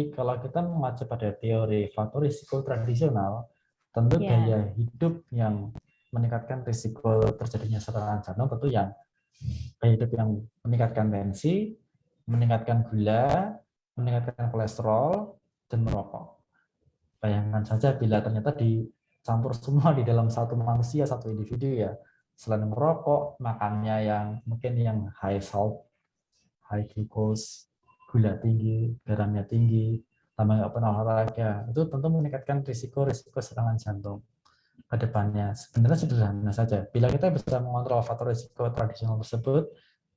kalau kita mengacu pada teori faktor risiko tradisional, tentu Ya. gaya hidup yang meningkatkan risiko terjadinya serangan jantung tentu yang gaya hidup yang meningkatkan tensi, meningkatkan gula, meningkatkan kolesterol, dan merokok. Bayangkan saja bila ternyata dicampur semua di dalam satu manusia, satu individu ya, selain merokok, makannya yang mungkin yang high salt, high glucose, gula tinggi, garamnya tinggi, tambah nggak pernah olahraga, itu tentu meningkatkan risiko serangan jantung ke depannya. Sebenarnya sederhana saja. Bila kita bisa mengontrol faktor risiko tradisional tersebut,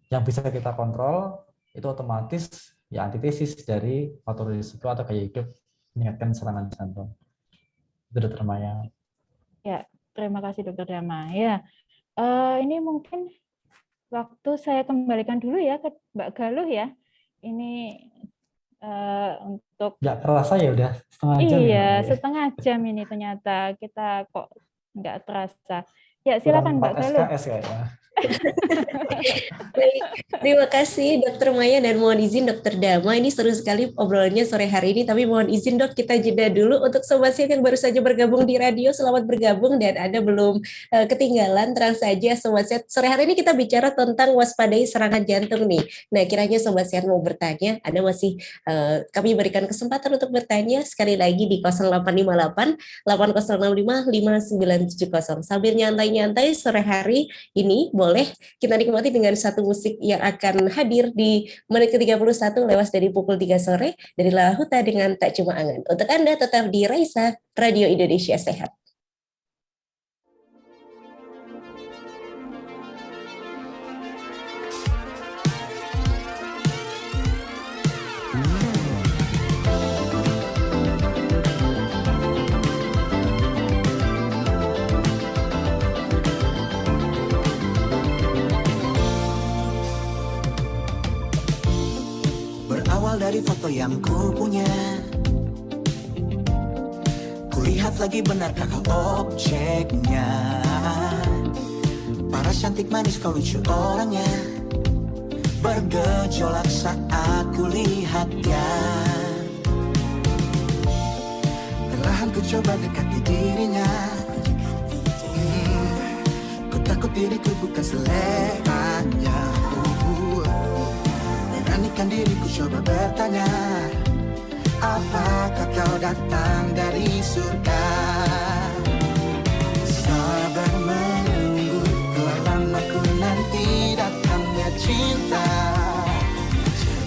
yang bisa kita kontrol itu otomatis ya antitesis dari faktor risiko atau gaya hidup meningkatkan serangan jantung. Itu Dokter Maya. Ya, terima kasih Dokter Dama. Ya, ini mungkin waktu saya kembalikan dulu ya ke Mbak Galuh ya. Ini untuk Nggak terasa ya udah setengah jam ya. iya, Mbak? setengah jam ini ternyata kita kok nggak terasa. Ya, silakan Mbak Kurang 4 Galuh. SKS kayaknya. Baik, terima kasih Dokter Maya dan mohon izin Dokter Dama. Ini seru sekali obrolannya sore hari ini, tapi mohon izin Dok, kita jeda dulu untuk Sobat Sehat yang baru saja bergabung di radio. Selamat bergabung dan Anda belum ketinggalan, terang saja Sobat Sehat. Sore hari ini kita bicara tentang waspadai serangan jantung nih. Nah, kiranya Sobat Sehat mau bertanya, Anda masih kami berikan kesempatan untuk bertanya sekali lagi di 0858 8065 5970. Sambil nyantai-nyantai sore hari ini boleh kita nikmati dengan satu musik yang akan hadir di menit ke-31 lewat dari pukul 3 sore dari Lahuta dengan Tak Cuma Angan. Untuk Anda tetap di Raisa, Radio Indonesia Sehat. Berawal dari foto yang ku punya, kulihat lagi benarkah kau objeknya. Paras cantik manis kau lucu orangnya, bergejolak saat kulihat dia. Perlahan ku coba dekati dirinya, ku takut diriku bukan seleranya. Beranikan diriku coba bertanya, apakah kau datang dari surga? Sabar menunggu, telah lama ku nanti datangnya cinta,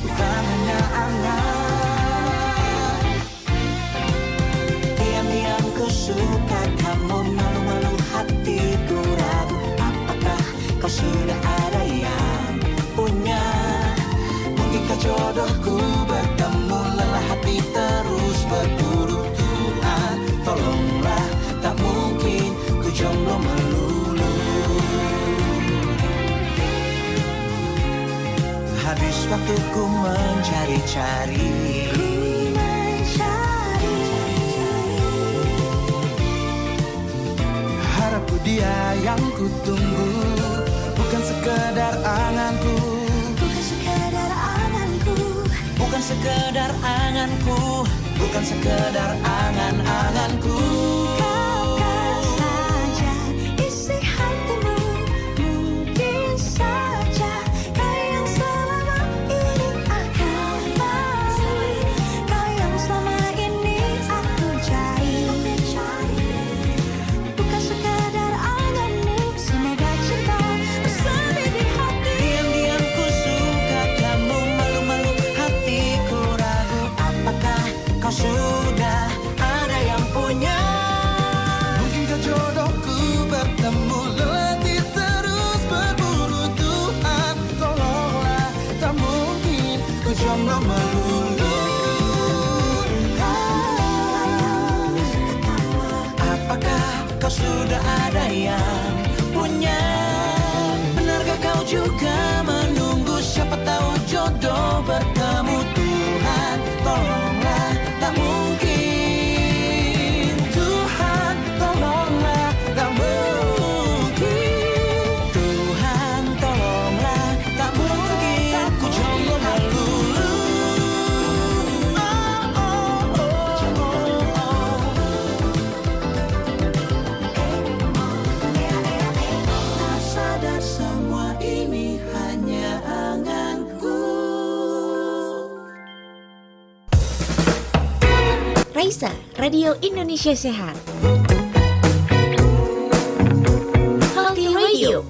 bukan hanya angan. Diam-diam ku suka kamu, malu-malu hatiku ragu, apakah kau sudah ada yang punya? Mungkinkah jodohku bertemu, lelah hati terus berburu. Tuhan tolonglah, tak mungkin ku jomblo melulu. Habis waktuku mencari-cari, harapku dia yang ku tunggu, bukan sekedar anganku, bukan sekedar anganku, bukan sekedar angan-anganku. Kau saja isi hatimu, mungkin saja kau yang selama ini aku mau, kau yang selama ini aku cari. Bukan sekedar anganmu, semoga cinta bersemi di hati. Diam-diam ku suka kamu, malu-malu hatiku ragu, apakah kau sudah ada yang punya? Mungkinkah jodohku bertemu, lelati terus berburu. Tuhan tolonglah, tak mungkin ku jomblo melulu. Apakah kau sudah ada yang punya? Benarkah kau juga menunggu, siapa tahu jodoh bertemu. Tuhan tolonglah, tak mungkin. Tuhan tolonglah, tak mungkin. Tuhan tolonglah, tak mungkin ku jomblo melulu. Tak sadar semua ini hanya anganku. Raisa, Radio Indonesia Sehat. Healthy Radio.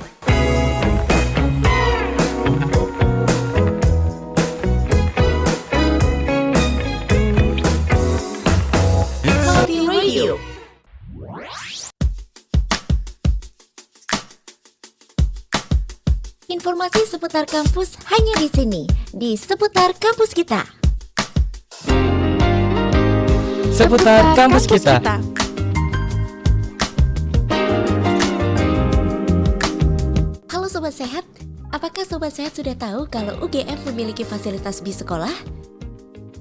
Healthy Radio. Informasi seputar kampus hanya di sini, di Seputar Kampus Kita. Seputar kampus kita. Halo Sobat Sehat, apakah Sobat Sehat sudah tahu kalau UGM memiliki fasilitas bis sekolah?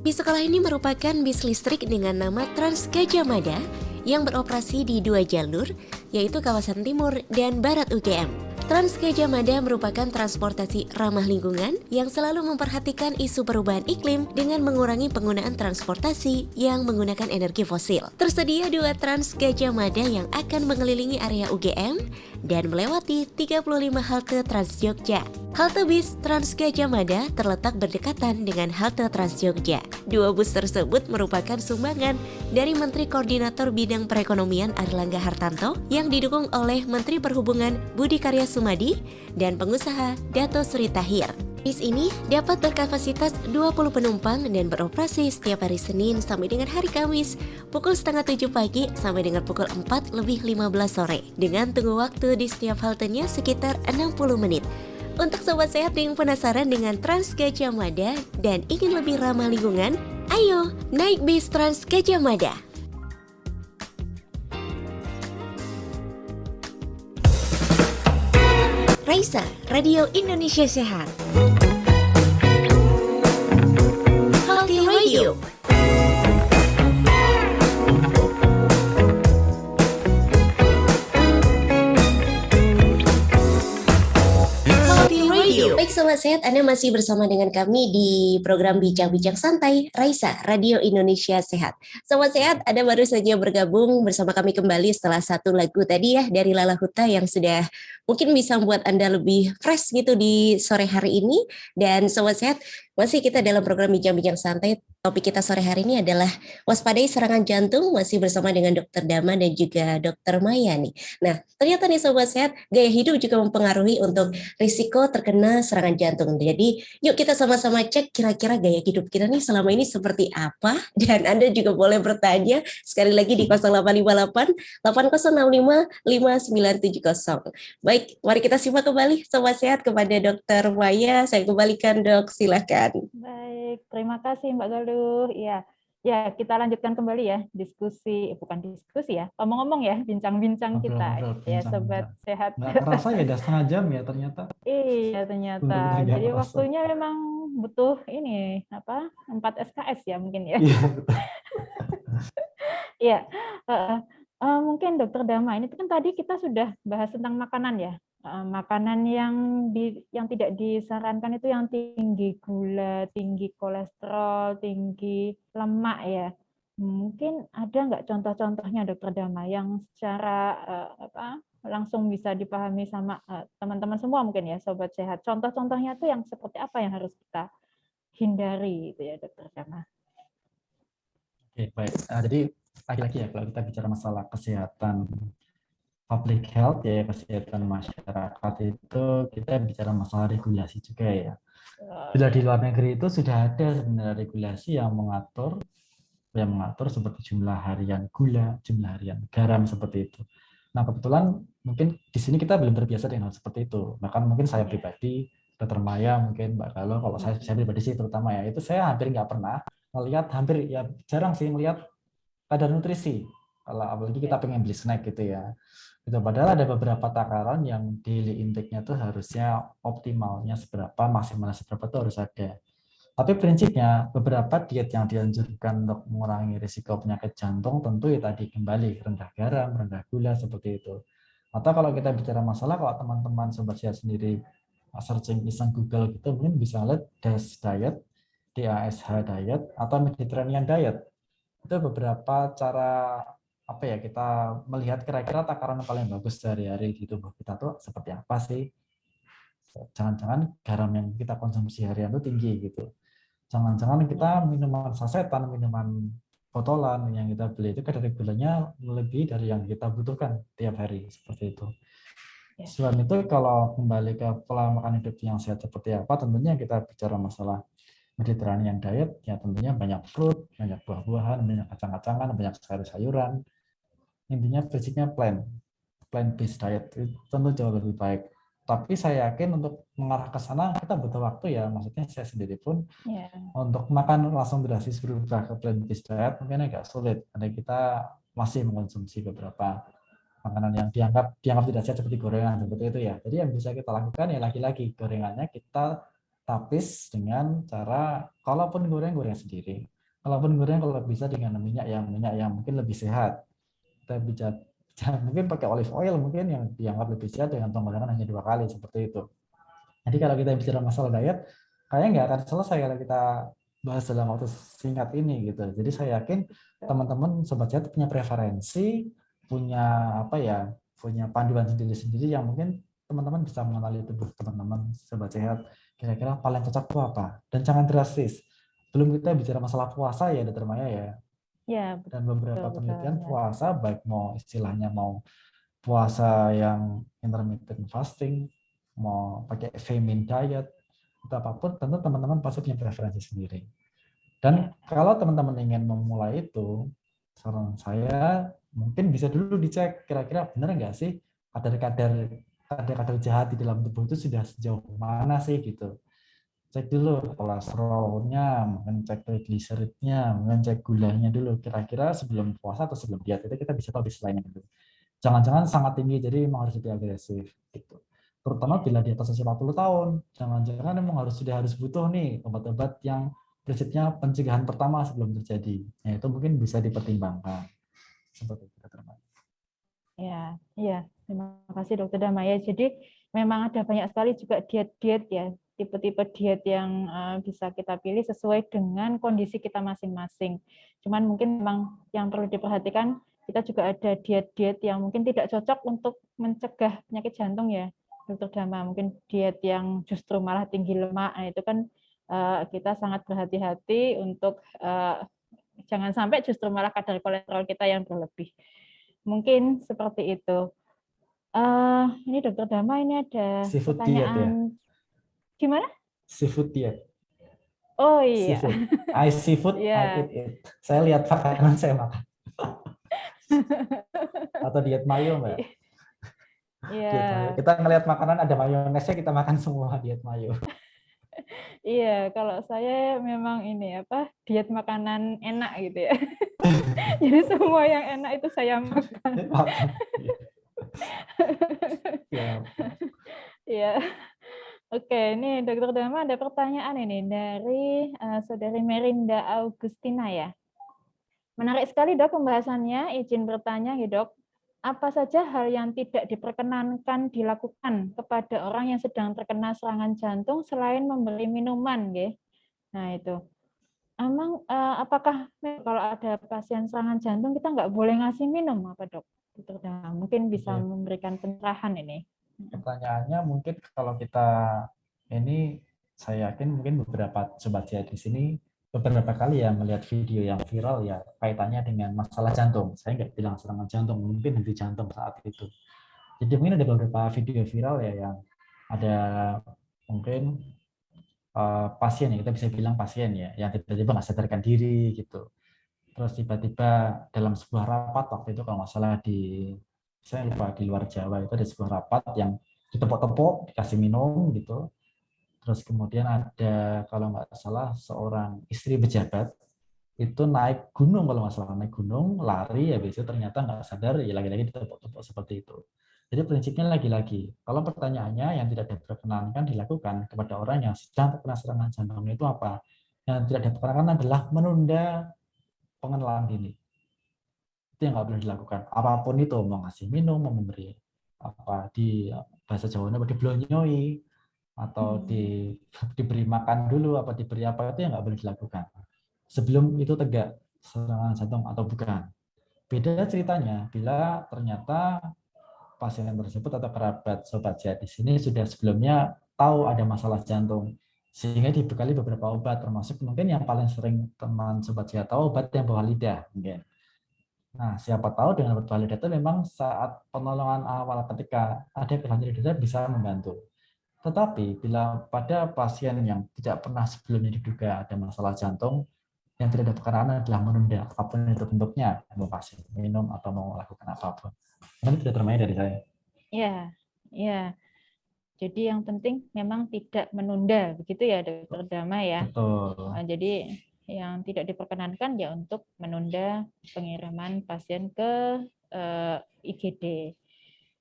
Bis sekolah ini merupakan bis listrik dengan nama Trans Gajah Mada yang beroperasi di 2 jalur, yaitu kawasan timur dan barat UGM. Trans Gajah Mada merupakan transportasi ramah lingkungan yang selalu memperhatikan isu perubahan iklim dengan mengurangi penggunaan transportasi yang menggunakan energi fosil. Tersedia 2 Trans Gajah Mada yang akan mengelilingi area UGM dan melewati 35 halte Trans Jogja. Halte bis Trans Gajah Mada terletak berdekatan dengan halte Trans Jogja. 2 bus tersebut merupakan sumbangan dari Menteri Koordinator Bidang Perekonomian Airlangga Hartarto yang didukung oleh Menteri Perhubungan Budi Karya Sumadi dan pengusaha Dato Sri Tahir. Bis ini dapat berkapasitas 20 penumpang dan beroperasi setiap hari Senin sampai dengan hari Kamis pukul 6:30 pagi sampai dengan pukul 4:15 sore dengan tunggu waktu di setiap haltenya sekitar 60 menit. Untuk Sobat Sehat yang penasaran dengan Trans Gajah Mada dan ingin lebih ramah lingkungan, ayo naik bis Trans Gajah Mada. Raisa, Radio Indonesia Sehat. Sehat, Anda masih bersama dengan kami di program Bincang-Bincang Santai Raisa, Radio Indonesia Sehat. Sobat Sehat, Anda baru saja bergabung bersama kami kembali setelah satu lagu tadi ya dari Lala Huta yang sudah mungkin bisa membuat Anda lebih fresh gitu di sore hari ini. Dan Sobat Sehat, masih kita dalam program Bincang-Bincang Santai. Topik kita sore hari ini adalah waspadai serangan jantung, masih bersama dengan Dr. Dama dan juga Dr. Maya nih. Nah, ternyata nih Sobat Sehat, gaya hidup juga mempengaruhi untuk risiko terkena serangan jantung. Jadi, yuk kita sama-sama cek kira-kira gaya hidup kita nih selama ini seperti apa. Dan Anda juga boleh bertanya sekali lagi di 0858 8065 5970. Baik, mari kita simak kembali Sobat Sehat kepada Dr. Maya. Saya kembalikan Dok, silakan. Baik, terima kasih Mbak Galuh. Ya, kita lanjutkan kembali ya bukan diskusi ya, ngomong-ngomong ya, bincang-bincang kita ya, Sobat Sehat. Nggak kerasa ya, udah setengah jam ya ternyata. Iya, ternyata. Benar-benar nggak Jadi kerasa. waktunya memang butuh ini 4 SKS ya mungkin ya. Iya, betul. Iya, mungkin Dokter Dama, ini kan tadi kita sudah bahas tentang makanan ya. Makanan yang tidak disarankan itu yang tinggi gula, tinggi kolesterol, tinggi lemak ya. Mungkin ada nggak contoh-contohnya Dokter Dama yang secara langsung bisa dipahami sama teman-teman semua mungkin ya, Sobat Sehat. Contoh-contohnya itu yang seperti apa yang harus kita hindari itu ya Dokter Dama. Oke, baik. Jadi lagi-lagi ya, kalau kita bicara masalah kesehatan public health ya, kesehatan masyarakat itu kita bicara masalah regulasi juga ya. Bila di luar negeri itu sudah ada sebenarnya regulasi yang mengatur seperti jumlah harian gula, jumlah harian garam seperti itu. Nah, kebetulan mungkin di sini kita belum terbiasa dengan hal seperti itu. Bahkan mungkin saya pribadi, Dr. Maya, mungkin Mbak Galuh, kalau saya pribadi sih terutama ya, itu saya hampir nggak pernah melihat, jarang sih melihat kadar nutrisi. Kalau apalagi kita pengen beli snack gitu ya. Itu padahal ada beberapa takaran yang daily intake-nya tuh harusnya optimalnya seberapa, maksimalnya seberapa itu harus ada. Tapi prinsipnya beberapa diet yang dianjurkan untuk mengurangi risiko penyakit jantung tentu ya tadi kembali rendah garam, rendah gula seperti itu. Atau kalau kita bicara masalah, kalau teman-teman Sobat Sehat sendiri searching iseng Google gitu, mungkin bisa lihat DASH diet, DASH diet, atau Mediterranean diet. Itu beberapa cara kita melihat kira-kira takaran yang paling bagus sehari-hari di tubuh kita tuh seperti apa sih. Jangan-jangan garam yang kita konsumsi harian itu tinggi gitu. Jangan-jangan kita minuman sasetan, minuman botolan yang kita beli itu kadar gulanya lebih dari yang kita butuhkan tiap hari seperti itu. Selain itu, kalau kembali ke pola makan hidup yang sehat seperti apa, tentunya kita bicara masalah Mediterranean diet, ya tentunya banyak fruit, banyak buah-buahan, banyak kacang-kacangan, banyak sayur-sayuran. Intinya basicnya plant-based diet itu tentu jauh lebih baik. Tapi saya yakin untuk mengarah ke sana kita butuh waktu ya. Maksudnya saya sendiri pun untuk makan langsung drastis berubah ke plant-based diet mungkin agak sulit. Karena kita masih mengkonsumsi beberapa makanan yang dianggap tidak sehat seperti gorengan seperti itu ya. Jadi yang bisa kita lakukan ya lagi-lagi gorengannya kita tapis dengan cara kalaupun goreng sendiri. Kalaupun goreng kalau bisa dengan minyak yang mungkin lebih sehat. Kita bisa mungkin pakai olive oil mungkin yang dianggap lebih sehat dengan penggorengan hanya 2 kali seperti itu. Jadi kalau kita bicara masalah diet, kayaknya nggak akan selesai kalau kita bahas dalam waktu singkat ini gitu. Jadi saya yakin teman-teman Sobat Sehat punya preferensi, punya punya panduan sendiri-sendiri yang mungkin teman-teman bisa mengenali tubuh teman-teman Sobat Sehat. Kira-kira paling cocok itu apa? Dan jangan drastis. Belum kita bicara masalah puasa ya, Dr. Maya ya. Ya, Dan beberapa penelitian puasa, baik mau istilahnya mau puasa yang intermittent fasting, mau pakai famine diet, atau apapun, tentu teman-teman pasti punya preferensi sendiri. Dan kalau teman-teman ingin memulai itu, saran saya mungkin bisa dulu dicek kira-kira benar nggak sih kadar jahat di dalam tubuh itu sudah sejauh mana sih gitu. Cek dulu kolesterolnya, mungkin cek triglyceridnya, mungkin cek gulanya dulu. Kira-kira sebelum puasa atau sebelum diet itu kita bisa tahu baseline-nya dulu. Jangan-jangan sangat tinggi, jadi memang harus lebih agresif. Gitu. Terutama bila di atas usia 40 tahun. Jangan-jangan memang harus butuh nih obat-obat yang prinsipnya pencegahan pertama sebelum terjadi. Ya, itu mungkin bisa dipertimbangkan. Seperti itu, Dr. Maya. Ya, terima kasih Dokter Damaya. Jadi memang ada banyak sekali juga diet-diet ya tipe-tipe diet yang bisa kita pilih sesuai dengan kondisi kita masing-masing. Cuman mungkin memang yang perlu diperhatikan, kita juga ada diet-diet yang mungkin tidak cocok untuk mencegah penyakit jantung ya, Dokter Dama. Mungkin diet yang justru malah tinggi lemak, nah itu kan kita sangat berhati-hati untuk jangan sampai justru malah kadar kolesterol kita yang berlebih. Mungkin seperti itu. Ini Dokter Dama, ini ada Seafood diet ya? pertanyaan. Gimana? Seafood diet. Oh iya. Seafood. I seafood, I Iya. eat it. Saya lihat makanan, saya makan. Atau diet mayo, Mbak? Iya. Diet mayo. Kita ngelihat makanan ada mayonesnya, kita makan semua, diet mayo. Iya, kalau saya memang ini diet makanan enak gitu ya. Jadi semua yang enak itu saya makan. Makan. Ya. Iya. Oke, ini Dokter Dama ada pertanyaan ini dari Saudari Merinda Augustina ya. Menarik sekali Dok pembahasannya. Izin bertanya ya Dok, apa saja hal yang tidak diperkenankan dilakukan kepada orang yang sedang terkena serangan jantung selain memberi minuman, ya? Nah itu. Emang apakah kalau ada pasien serangan jantung kita nggak boleh ngasih minum apa Dok? Mungkin bisa memberikan pencerahan ini. Pertanyaannya mungkin kalau kita ini, saya yakin mungkin beberapa sobat sehat di sini beberapa kali ya melihat video yang viral ya kaitannya dengan masalah jantung. Saya nggak bilang serangan jantung, mungkin henti jantung saat itu. Jadi mungkin ada beberapa video viral ya yang ada mungkin pasien ya, kita bisa bilang pasien ya, yang tiba-tiba nggak sadarkan diri gitu. Terus tiba-tiba dalam sebuah rapat waktu itu kalau nggak salah saya lupa di luar Jawa itu ada sebuah rapat yang ditepuk-tepuk, dikasih minum gitu. Terus kemudian ada kalau nggak salah seorang istri pejabat itu naik gunung, kalau nggak salah naik gunung, lari ya biasanya ternyata nggak sadar ya lagi-lagi ditepuk-tepuk seperti itu. Jadi prinsipnya lagi-lagi, kalau pertanyaannya yang tidak diperkenankan dilakukan kepada orang yang sedang terkena serangan jantung itu apa? Yang tidak diperkenankan adalah menunda pengenalan dini. Itu yang nggak boleh dilakukan. Apapun itu, mau ngasih minum, mau memberi di bahasa Jawanya diblonyoi, atau diberi makan dulu, diberi apa, itu yang nggak boleh dilakukan. Sebelum itu tegak serangan jantung atau bukan. Beda ceritanya bila ternyata pasien tersebut atau kerabat sobat sehat di sini sudah sebelumnya tahu ada masalah jantung, sehingga dibekali beberapa obat, termasuk mungkin yang paling sering teman sobat sehat tahu obat yang bawah lidah mungkin. Nah, siapa tahu dengan obat bawah lidah itu memang saat penolongan awal ketika ada keluhan lidah bisa membantu. Tetapi bila pada pasien yang tidak pernah sebelumnya diduga ada masalah jantung, yang tidak ada perkenaan adalah menunda apapun itu bentuknya, mau kasih minum atau mau melakukan apapun. Ini tidak termain dari saya. Iya. Jadi yang penting memang tidak menunda, begitu ya Dokter Dama ya. Betul. Jadi yang tidak diperkenankan ya untuk menunda pengiriman pasien ke IGD.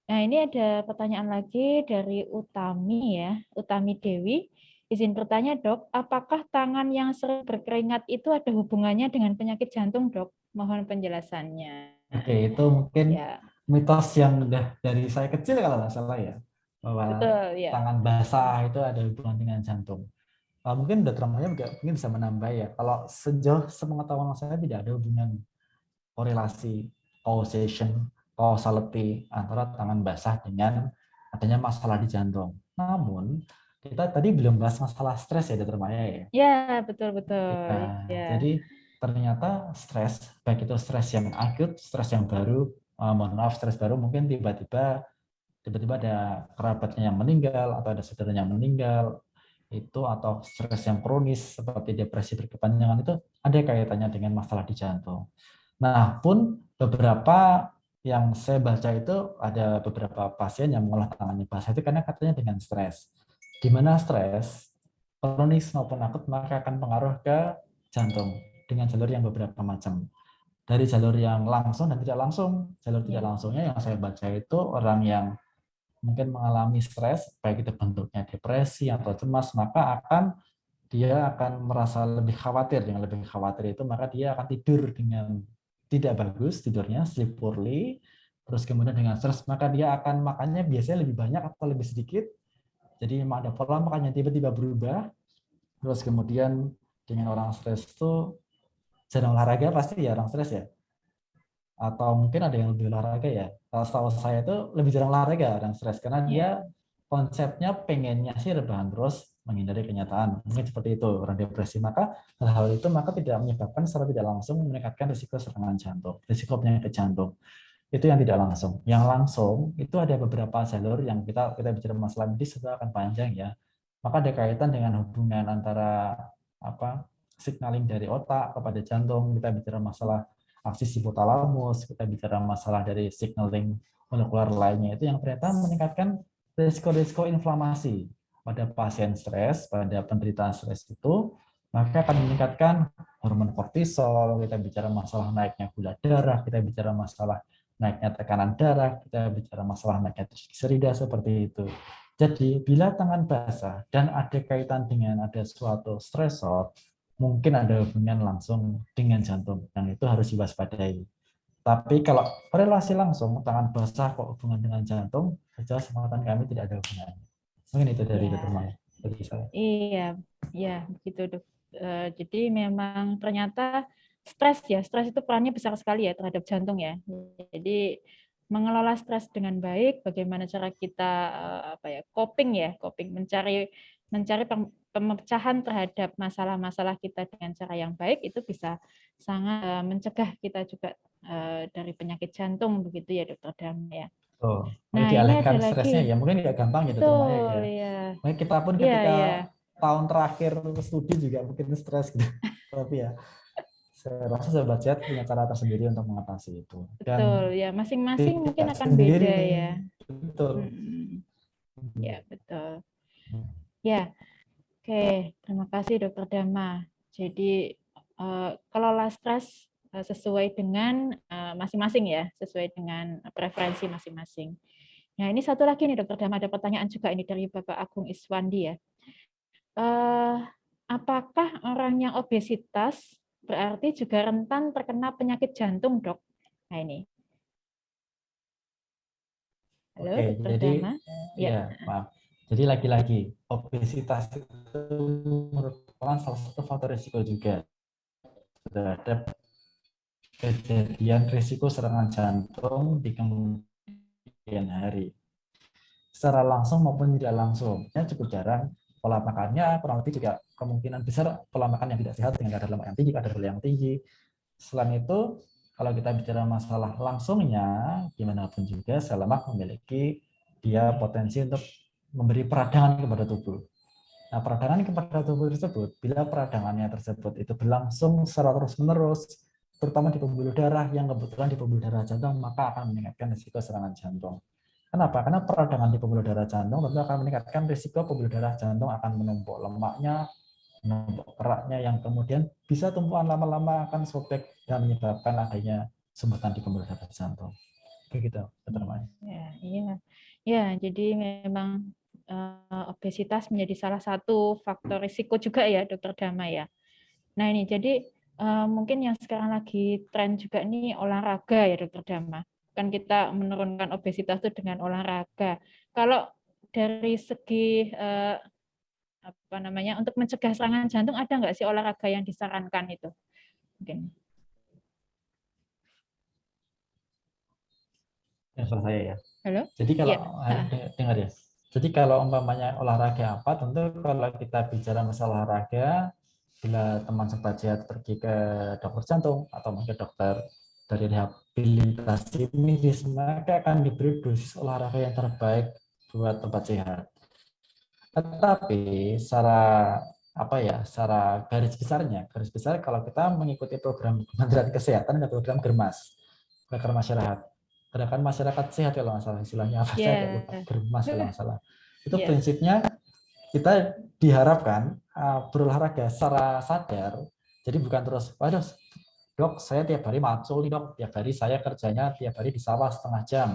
Nah, ini ada pertanyaan lagi dari Utami ya, Utami Dewi. Izin bertanya, Dok, apakah tangan yang sering berkeringat itu ada hubungannya dengan penyakit jantung, Dok? Mohon penjelasannya. Oke, itu mungkin mitos yang udah dari saya kecil kalau nggak salah ya, bahwa tangan basah itu ada hubungan dengan jantung. Mungkin Dr. Maya juga mungkin bisa menambah ya, kalau sejauh sepengetahuan saya tidak ada hubungan korelasi, causality antara tangan basah dengan adanya masalah di jantung. Namun kita tadi belum bahas masalah stres ya Dr. Maya ya. Ya, betul. Ya. Jadi ternyata stres, baik itu stres yang akut, stres yang baru, stres baru mungkin tiba-tiba ada kerabatnya yang meninggal atau ada saudaranya yang meninggal itu, atau stres yang kronis seperti depresi berkepanjangan itu ada kaitannya dengan masalah di jantung. Nah, pun beberapa yang saya baca itu ada beberapa pasien yang mengolah tangannya basah itu karena katanya dengan stres. Di mana stres kronis maupun akut maka akan pengaruh ke jantung dengan jalur yang beberapa macam. Dari jalur yang langsung dan tidak langsung. Jalur tidak langsungnya yang saya baca itu orang yang mungkin mengalami stres, baik itu bentuknya depresi atau cemas, maka dia akan merasa lebih khawatir. Dengan lebih khawatir itu maka dia akan tidur dengan tidak bagus tidurnya, sleep poorly. Terus kemudian dengan stres maka dia akan makannya biasanya lebih banyak atau lebih sedikit. Jadi memang ada pola makan yang tiba-tiba berubah. Terus kemudian dengan orang stres itu jarang olahraga pasti ya orang stres ya. Atau mungkin ada yang lebih olahraga ya. Kalau setahu saya itu lebih jarang olahraga orang stres karena dia konsepnya pengennya sih rebahan terus menghindari kenyataan. Mungkin seperti itu orang depresi. Maka hal-hal itu tidak menyebabkan secara tidak langsung meningkatkan risiko serangan jantung, risiko penyakit jantung. Itu yang tidak langsung. Yang langsung itu ada beberapa jalur yang kita bicara masalah medis itu akan panjang ya. Maka ada kaitan dengan hubungan antara signaling dari otak kepada jantung. Kita bicara masalah aksis hipotalamus, kita bicara masalah dari signaling molekuler lainnya itu yang ternyata meningkatkan risiko-risiko inflamasi pada pasien stres, pada penderita stres itu, maka akan meningkatkan hormon kortisol, kita bicara masalah naiknya gula darah, kita bicara masalah naiknya tekanan darah, kita bicara masalah naiknya trigliserida seperti itu. Jadi bila tangan basah dan ada kaitan dengan ada suatu stresor, mungkin ada hubungan langsung dengan jantung, dan itu harus diwaspadai. Tapi kalau korelasi langsung tangan basah kok hubungan dengan jantung, sejauh sepengetahuan kami tidak ada hubungannya. Mungkin itu dari Dr. Maya. Iya, ya begitu dok. Jadi memang ternyata stres itu perannya besar sekali ya terhadap jantung ya. Jadi mengelola stres dengan baik, bagaimana cara kita coping, mencari pemecahan terhadap masalah-masalah kita dengan cara yang baik, itu bisa sangat mencegah kita juga dari penyakit jantung begitu ya Dokter Dama ya. Oh, Nah, dialihkan ini ada stresnya lagi. ya, mungkin nggak gampang ya Dokter Maya ya. Iya. Mungkin kita pun ketika tahun terakhir studi juga mungkin stres gitu. Tapi ya saya rasa Sobat Sehat punya cara tersendiri untuk mengatasi itu. Dan betul ya, masing-masing mungkin akan beda ya. Betul. Ya betul. Ya, oke, terima kasih Dokter Dama. Jadi kelola stres sesuai dengan masing-masing ya, sesuai dengan preferensi masing-masing. Nah, ini satu lagi nih Dokter Dama, ada pertanyaan juga ini dari Bapak Agung Iswandi ya. Apakah orang yang obesitas berarti juga rentan terkena penyakit jantung, Dok? Nah, ini. Halo, oke, Dokter jadi Dama. Ya, maaf. Jadi lagi-lagi obesitas itu merupakan salah satu faktor risiko juga terhadap kejadian risiko serangan jantung di kemudian hari. Secara langsung maupun tidak langsung, ya cukup jarang. Pola makannya kurang lebih juga kemungkinan besar pola makan yang tidak sehat dengan kadar lemak yang tinggi, kadar gula yang tinggi. Selain itu, kalau kita bicara masalah langsungnya, gimana pun juga sel lemak memiliki dia potensi untuk memberi peradangan kepada tubuh. Nah, peradangan kepada tubuh tersebut, bila peradangannya tersebut itu berlangsung secara terus-menerus, terutama di pembuluh darah yang kebetulan di pembuluh darah jantung, maka akan meningkatkan risiko serangan jantung. Kenapa? Karena peradangan di pembuluh darah jantung tentu akan meningkatkan risiko pembuluh darah jantung akan menumpuk lemaknya, menumpuk keraknya, yang kemudian bisa tumpuan lama-lama akan sobek dan menyebabkan adanya sumbatan di pembuluh darah jantung. Begitu, Dr. Maya. Ya, jadi memang obesitas menjadi salah satu faktor risiko juga ya, Dokter Dama ya. Nah ini jadi mungkin yang sekarang lagi tren juga nih olahraga ya, Dokter Dama. Kan kita menurunkan obesitas itu dengan olahraga. Kalau dari segi untuk mencegah serangan jantung, ada nggak sih olahraga yang disarankan itu? Mungkin. Yang salah saya ya. Halo? Jadi kalau dengar ya. Jadi kalau umpamanya olahraga apa, tentu kalau kita bicara masalah olahraga, bila teman Sobat Sehat pergi ke dokter jantung atau mungkin dokter dari rehabilitasi medis, maka akan diberi dosis olahraga yang terbaik buat Sobat Sehat. Tetapi secara garis besar kalau kita mengikuti program Kementerian Kesehatan dan program Germas, Gerakan Masyarakat Sehat kalau nggak salah istilahnya apa, saya lupa, Germas kalau nggak salah. Itu prinsipnya kita diharapkan berolahraga secara sadar, jadi bukan terus, waduh dok saya tiap hari macul nih dok, tiap hari saya kerjanya tiap hari di sawah setengah jam.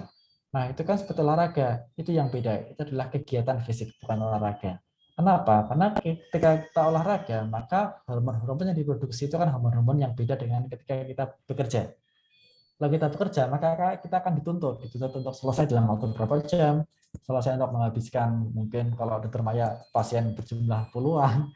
Nah itu kan seperti olahraga, itu yang beda, itu adalah kegiatan fisik bukan olahraga. Kenapa? Karena ketika kita olahraga, maka hormon-hormon yang diproduksi itu kan hormon-hormon yang beda dengan ketika kita bekerja. Kalau kita bekerja, maka kita akan dituntut untuk selesai dalam waktu berapa jam, selesai untuk menghabiskan, mungkin kalau dokter Maya pasien berjumlah puluhan,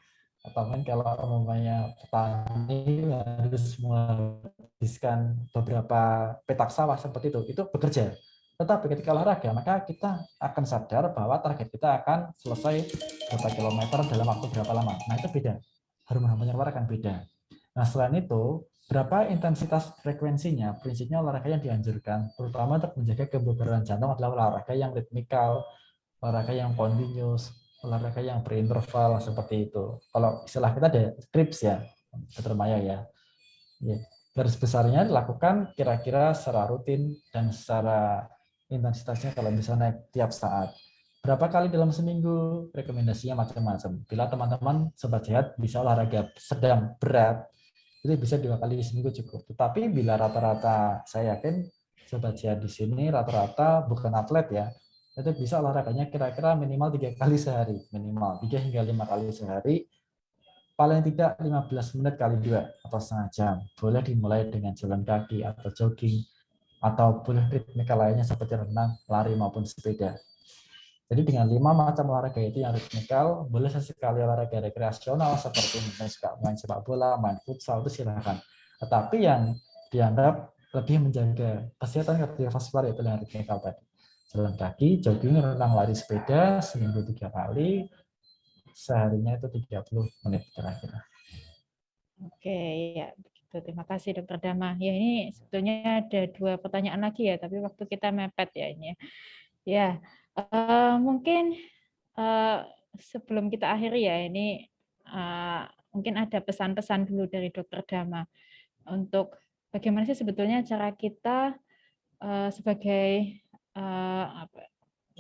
atau mungkin kalau umpamanya petani harus menghabiskan beberapa petak sawah seperti itu bekerja. Tetapi ketika olahraga, maka kita akan sadar bahwa target kita akan selesai berapa kilometer dalam waktu berapa lama. Nah, itu beda. Hormon-hormonnya keluar akan beda. Nah, selain itu, berapa intensitas frekuensinya, prinsipnya olahraga yang dianjurkan, terutama untuk menjaga kebugaran jantung adalah olahraga yang ritmikal, olahraga yang continuous, olahraga yang berinterval, seperti itu. Kalau istilah kita ada trips ya, Dr. Maya ya. Garis besarnya dilakukan kira-kira secara rutin dan secara intensitasnya kalau bisa naik tiap saat. Berapa kali dalam seminggu? Rekomendasinya macam-macam. Bila teman-teman sobat sehat bisa olahraga sedang berat, itu bisa 2 kali seminggu cukup. Tetapi bila rata-rata, saya yakin sobat sehat di sini rata-rata bukan atlet ya, itu bisa olahraganya kira-kira minimal 3 kali sehari, minimal 3 hingga 5 kali sehari, paling tidak 15 menit kali 2 atau setengah jam. Boleh dimulai dengan jalan kaki atau jogging, atau boleh ritmikal lainnya seperti renang, lari maupun sepeda. Jadi dengan 5 macam olahraga itu yang ritmikal, boleh sesekali olahraga rekreasional seperti misalnya suka main sepak bola, main futsal, itu silakan. Tetapi yang dianggap lebih menjaga kesehatan kardiovaskular itu yang ritmikal tadi. Jalan kaki, jogging, renang, lari, sepeda, seminggu 3 kali, seharinya itu 30 menit kira-kira. Oke, ya begitu. Terima kasih Dokter Dama. Ya ini sebetulnya ada 2 pertanyaan lagi ya, tapi waktu kita mepet ya ini. Ya, mungkin sebelum kita akhiri ya ini mungkin ada pesan-pesan dulu dari Dokter Dama untuk bagaimana sih sebetulnya cara kita sebagai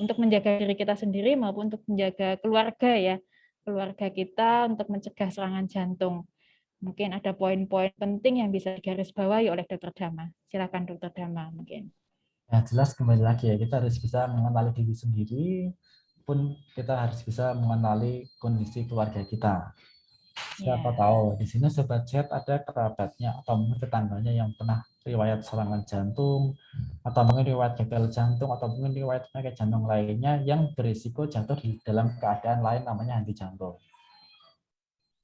untuk menjaga diri kita sendiri maupun untuk menjaga keluarga kita untuk mencegah serangan jantung. Mungkin ada poin-poin penting yang bisa digarisbawahi oleh Dokter Dama. Silakan Dokter Dama mungkin. Ya jelas kembali lagi ya, kita harus bisa mengenali diri sendiri, pun kita harus bisa mengenali kondisi keluarga kita. Siapa tahu di sini sobat sehat ada kerabatnya atau mungkin tetangganya yang pernah riwayat serangan jantung, atau mungkin riwayat gagal jantung, atau mungkin riwayat penyakit jantung lainnya yang berisiko jatuh di dalam keadaan lain namanya henti jantung.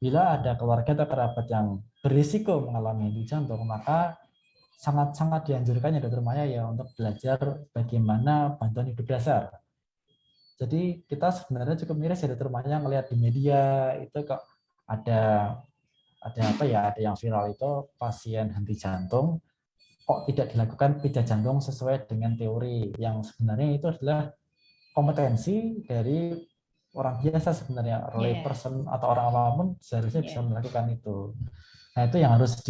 Bila ada keluarga atau kerabat yang berisiko mengalami henti jantung, maka sangat-sangat dianjurkan ya Dokter Maya ya untuk belajar bagaimana bantuan hidup dasar. Jadi kita sebenarnya cukup miris ya Dokter Maya ngelihat di media itu kok ada apa ya, ada yang viral itu pasien henti jantung kok tidak dilakukan pijat jantung sesuai dengan teori, yang sebenarnya itu adalah kompetensi dari orang biasa sebenarnya, lay person atau orang awam pun seharusnya bisa melakukan itu. Nah, itu yang harus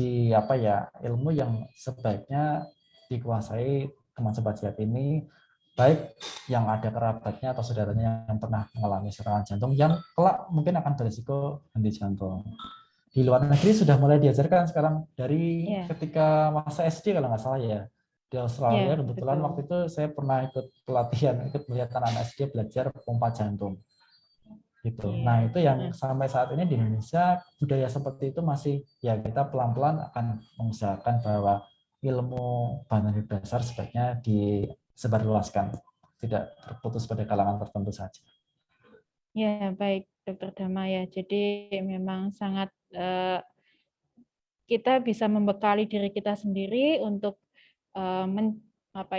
ilmu yang sebaiknya dikuasai teman sobat sehat ini, baik yang ada kerabatnya atau saudaranya yang pernah mengalami serangan jantung yang kelak mungkin akan berisiko henti jantung. Di luar negeri sudah mulai diajarkan sekarang dari ketika masa SD kalau nggak salah ya. Di Australia kebetulan waktu itu saya pernah ikut pelatihan, ikut melihat anak SD belajar pompa jantung. Gitu. Nah, itu yang sampai saat ini di Indonesia budaya seperti itu masih ya, kita pelan-pelan akan mengusahakan bahwa ilmu bantuan hidup dasar sebaiknya disebarluaskan, tidak terputus pada kalangan tertentu saja. Ya, baik Dokter Dama ya. Jadi memang sangat kita bisa membekali diri kita sendiri untuk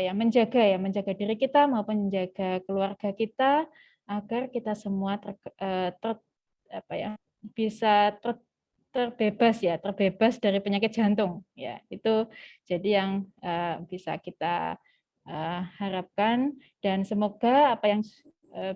menjaga diri kita maupun menjaga keluarga kita agar kita semua bisa terbebas dari penyakit jantung ya. Itu jadi yang bisa kita harapkan, dan semoga apa yang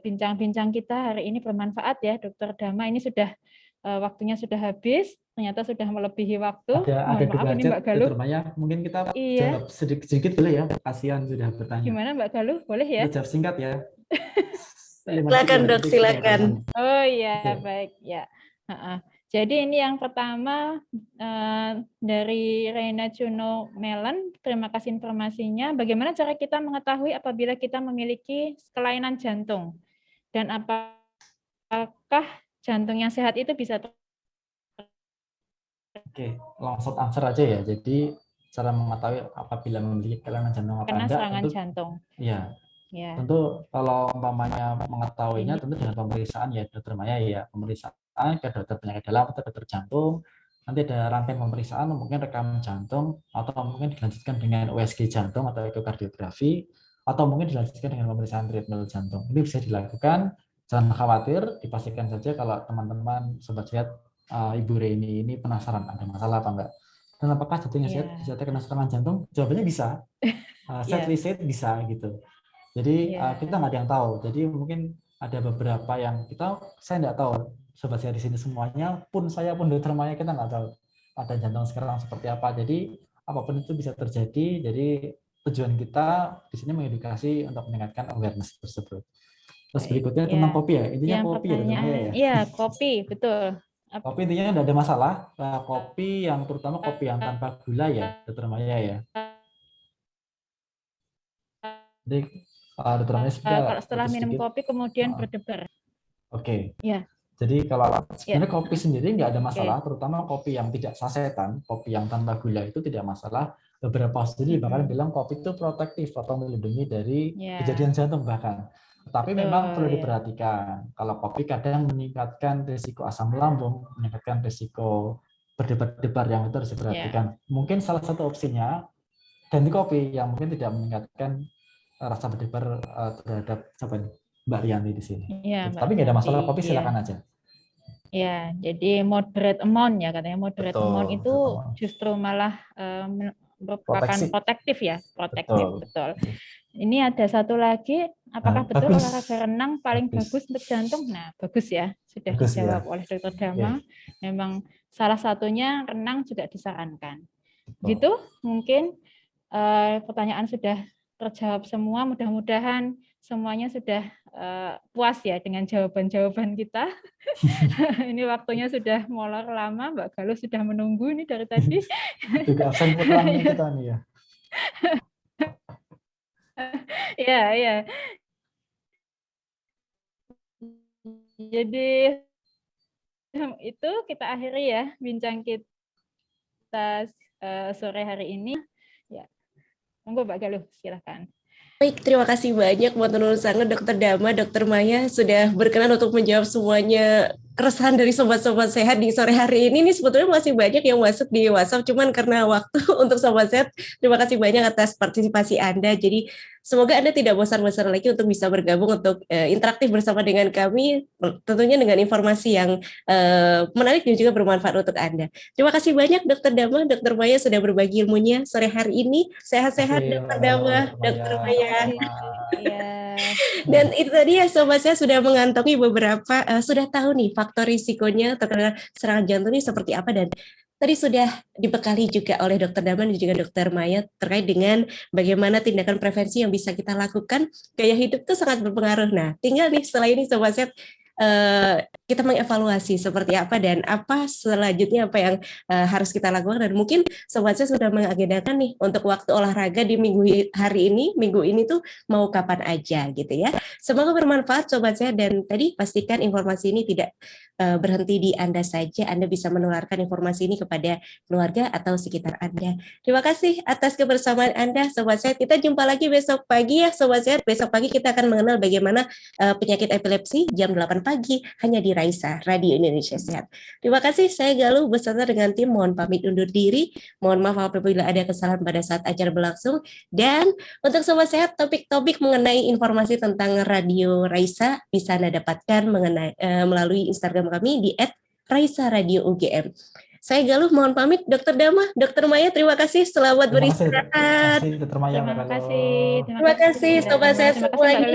bincang-bincang kita hari ini bermanfaat ya Dokter Dama. Ini sudah waktunya sudah habis, ternyata sudah melebihi waktu. Ada Mohon maaf ini Mbak Galuh. Dokter Maya, mungkin kita jawab sedikit boleh ya, kasihan sudah bertanya. Gimana Mbak Galuh, boleh ya? Jawab singkat ya. Silakan Dok, silakan. Oh iya, baik ya. Jadi ini yang pertama dari Reina Juno Melan, terima kasih informasinya. Bagaimana cara kita mengetahui apabila kita memiliki kelainan jantung, dan apakah jantung yang sehat itu bisa Oke, langsung answer aja ya. Jadi cara mengetahui apabila memiliki kelainan jantung apa karena enggak, serangan tentu, jantung. Ya, Ya. Tentu kalau umpamanya mengetahuinya tentu dengan pemeriksaan ya Dokter Maya ya, pemeriksaan ke dokter penyakit dalam atau dokter jantung. Nanti ada rangkaian pemeriksaan, mungkin rekam jantung atau mungkin dilanjutkan dengan USG jantung atau ekokardiografi atau mungkin dilanjutkan dengan pemeriksaan treadmill jantung. Ini bisa dilakukan, jangan khawatir, dipastikan saja kalau teman-teman sobat sehat Ibu Reni ini penasaran ada masalah apa enggak. Dan apakah jatuhnya sehat bisa terkena serangan jantung? Jawabannya bisa. Set reset bisa gitu. Jadi kita nggak ada yang tahu. Jadi mungkin ada beberapa yang saya nggak tahu. Sobat sehat di sini semuanya, pun saya pun Dokter Maya kita nggak tahu ada jantung sekarang seperti apa. Jadi apapun itu bisa terjadi. Jadi tujuan kita di sini mengedukasi untuk meningkatkan awareness tersebut. Terus berikutnya tentang kopi ya. Intinya yang kopi ya Dokter Maya ya. Iya kopi betul. Kopi intinya nggak ada masalah. Kopi yang terutama kopi yang tanpa gula ya Dokter Maya ya. Jadi Dokter Maya kalau setelah minum kopi kemudian berdebar. Oke. Ya. Jadi kalau sebenarnya kopi sendiri nggak ada masalah, terutama kopi yang tidak sasetan, kopi yang tanpa gula itu tidak masalah. Beberapa studi bahkan bilang kopi itu protektif atau melindungi dari kejadian jantung bahkan. Tapi memang perlu diperhatikan. Kalau kopi kadang meningkatkan risiko asam lambung, meningkatkan risiko berdebar-debar yang itu harus diperhatikan. Mungkin salah satu opsinya ganti kopi yang mungkin tidak meningkatkan rasa berdebar terhadap Mbak Rianti di sini. Ya, tapi nggak ada masalah, kopi silakan aja. Ya, jadi moderate amount ya katanya. Moderate amount itu justru malah merupakan protektif ya, protektif betul. Ini ada satu lagi, apakah betul olahraga renang paling bagus untuk jantung? Nah, bagus ya, sudah dijawab oleh Dr. Dama. Memang salah satunya renang juga disarankan. Gitu, mungkin pertanyaan sudah terjawab semua. Mudah-mudahan semuanya sudah puas ya dengan jawaban-jawaban kita. Ini waktunya sudah molor lama, Mbak Galuh sudah menunggu ini dari tadi. Juga absen putranya kita nih ya. Ya. Jadi itu kita akhiri ya bincang kita sore hari ini. Ya, monggo Mbak Galuh, silakan. Baik, terima kasih banyak buat sangat Dokter Dama, Dokter Maya sudah berkenan untuk menjawab semuanya keresahan dari sobat-sobat sehat di sore hari ini. Ini sebetulnya masih banyak yang masuk di WhatsApp, cuman karena waktu untuk sobat sehat, terima kasih banyak atas partisipasi Anda. Jadi semoga Anda tidak bosan-bosan lagi untuk bisa bergabung untuk interaktif bersama dengan kami, tentunya dengan informasi yang menarik dan juga bermanfaat untuk Anda. Terima kasih banyak Dokter Dama, Dokter Maya sudah berbagi ilmunya sore hari ini. Sehat-sehat Dokter Dama, Dokter Maya. Dan itu tadi ya sobat saya sudah mengantongi beberapa, sudah tahu nih faktor risikonya terkena serangan jantung ini seperti apa, dan tadi sudah dibekali juga oleh Dokter Dama dan juga Dokter Maya terkait dengan bagaimana tindakan prevensi yang bisa kita lakukan. Gaya hidup itu sangat berpengaruh. Nah, tinggal nih setelah ini sobat sehat kita mengevaluasi seperti apa dan apa selanjutnya apa yang harus kita lakukan, dan mungkin sobat saya sudah mengagendakan nih untuk waktu olahraga di minggu ini tuh mau kapan aja gitu ya. Semoga bermanfaat sobat saya, dan tadi pastikan informasi ini tidak berhenti di Anda saja, Anda bisa menularkan informasi ini kepada keluarga atau sekitar Anda. Terima kasih atas kebersamaan Anda sobat sehat. Kita jumpa lagi besok pagi ya sobat sehat. Besok pagi kita akan mengenal bagaimana penyakit epilepsi jam 8 pagi hanya di Raisa Radio Indonesia Sehat. Terima kasih, saya Galuh beserta dengan tim mohon pamit undur diri. Mohon maaf apabila ada kesalahan pada saat acara berlangsung. Dan untuk sobat sehat, topik-topik mengenai informasi tentang Radio Raisa bisa Anda dapatkan melalui Instagram kami di @raisa_radio_ugm. Saya Galuh mohon pamit. Dokter Dama, Dokter Maya, terima kasih. Selamat beristirahat. Terima kasih. Terima kasih sobat sehat semuanya.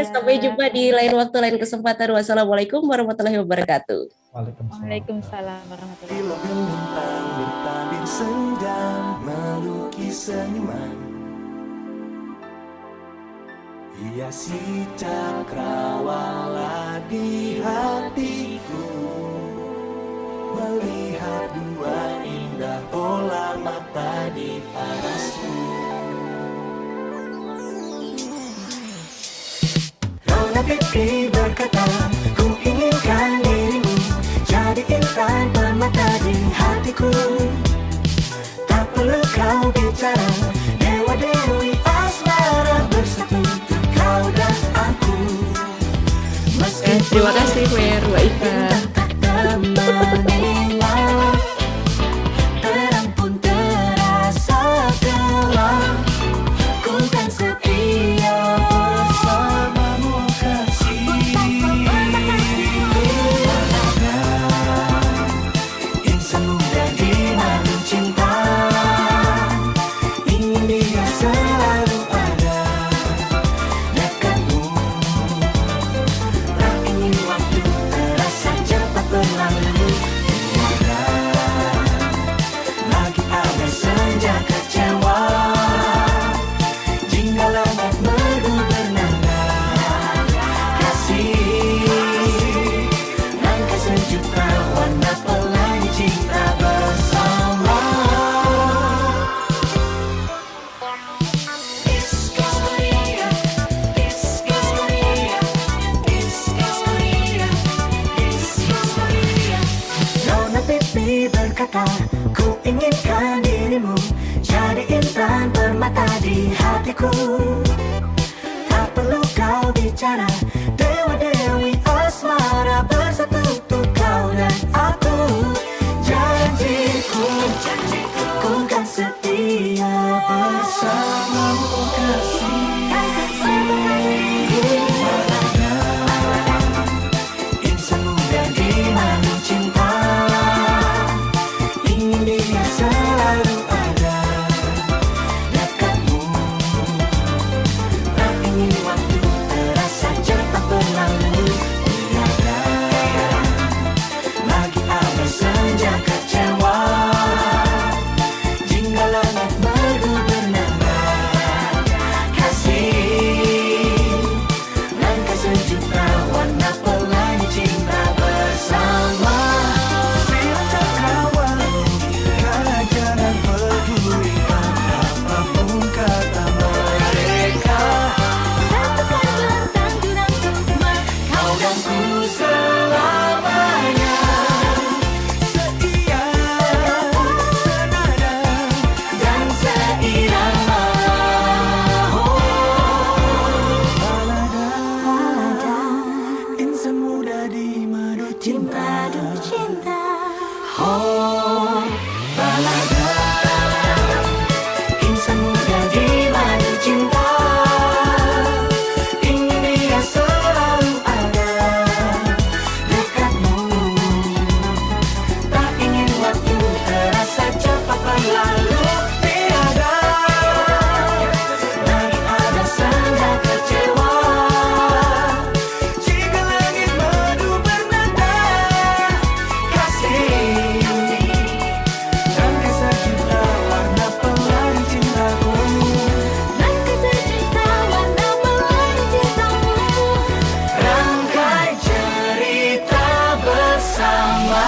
Sampai jumpa di lain waktu, lain kesempatan. Wassalamualaikum warahmatullahi wabarakatuh. Waalaikumsalam warahmatullahi Bila bintang bertabir senja melukis senyuman, hiasi cakrawala di hatiku, melihat dua indah bola mata di panasmu. Nona pipi berkata, ku inginkan dirimu jadi intan permata di hatiku. Tak perlu kau bicara, dewa dewi asmara bersatu. Terima kasih Mer, Mbak Ika. Terang pun terasa gelap. Ku kan setia bersamamu kasih. Insan muda di malam cinta, ingin dia selalu ada dekatmu. Tak ingin waktu terasa cepat berlalu. Tiada lagi ada senja kecewa, jingga langit merdu bernada kasih. Langkah sejuta warna pelangi cinta bersama. Iskaria, Iskaria, Iskaria, Iskaria. Nona pipi berkata, ku inginkan dirimu jadi intan permata di hatiku. Tak perlu kau bicara, dewa-dewi asmara bersatu untuk kau dan aku. Janjiku, ku kan setia bersamamu kasih. Insan muda di malam cinta, ingin dia selalu ada dekatmu. Tak ingin waktu terasa cepat berlalu. Tiada lagi ada senja kecewa, jingga langit merdu bernada kasih. Langkah sejuta warna pelangi cinta bersama. Silahkan kawal, karena jangan pedulikan apapun kata mereka. Satukan bentang jurang sukma, kau dan ku selamanya. Setia, senada, dan seirama. Balada, insan muda di madu cinta. Oh, balada, insan muda di madu cinta, ingin dia selalu ada dekatmu. Tak ingin waktu terasa cepat berlalu. Tiada lagi ada senja kecewa, jika langit merdu bernada kasih. Langkah sejuta warna pelangi cintaku. Langkah sejuta warna pelangi cintamu. Rangkai cerita bersama.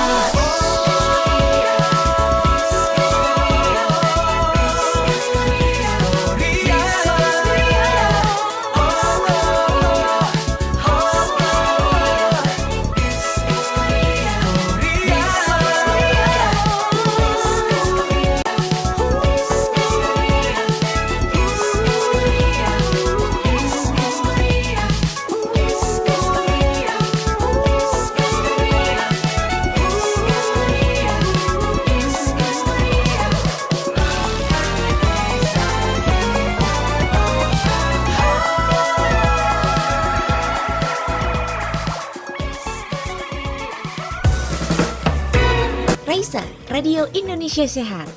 Raisa, Radio Indonesia Sehat.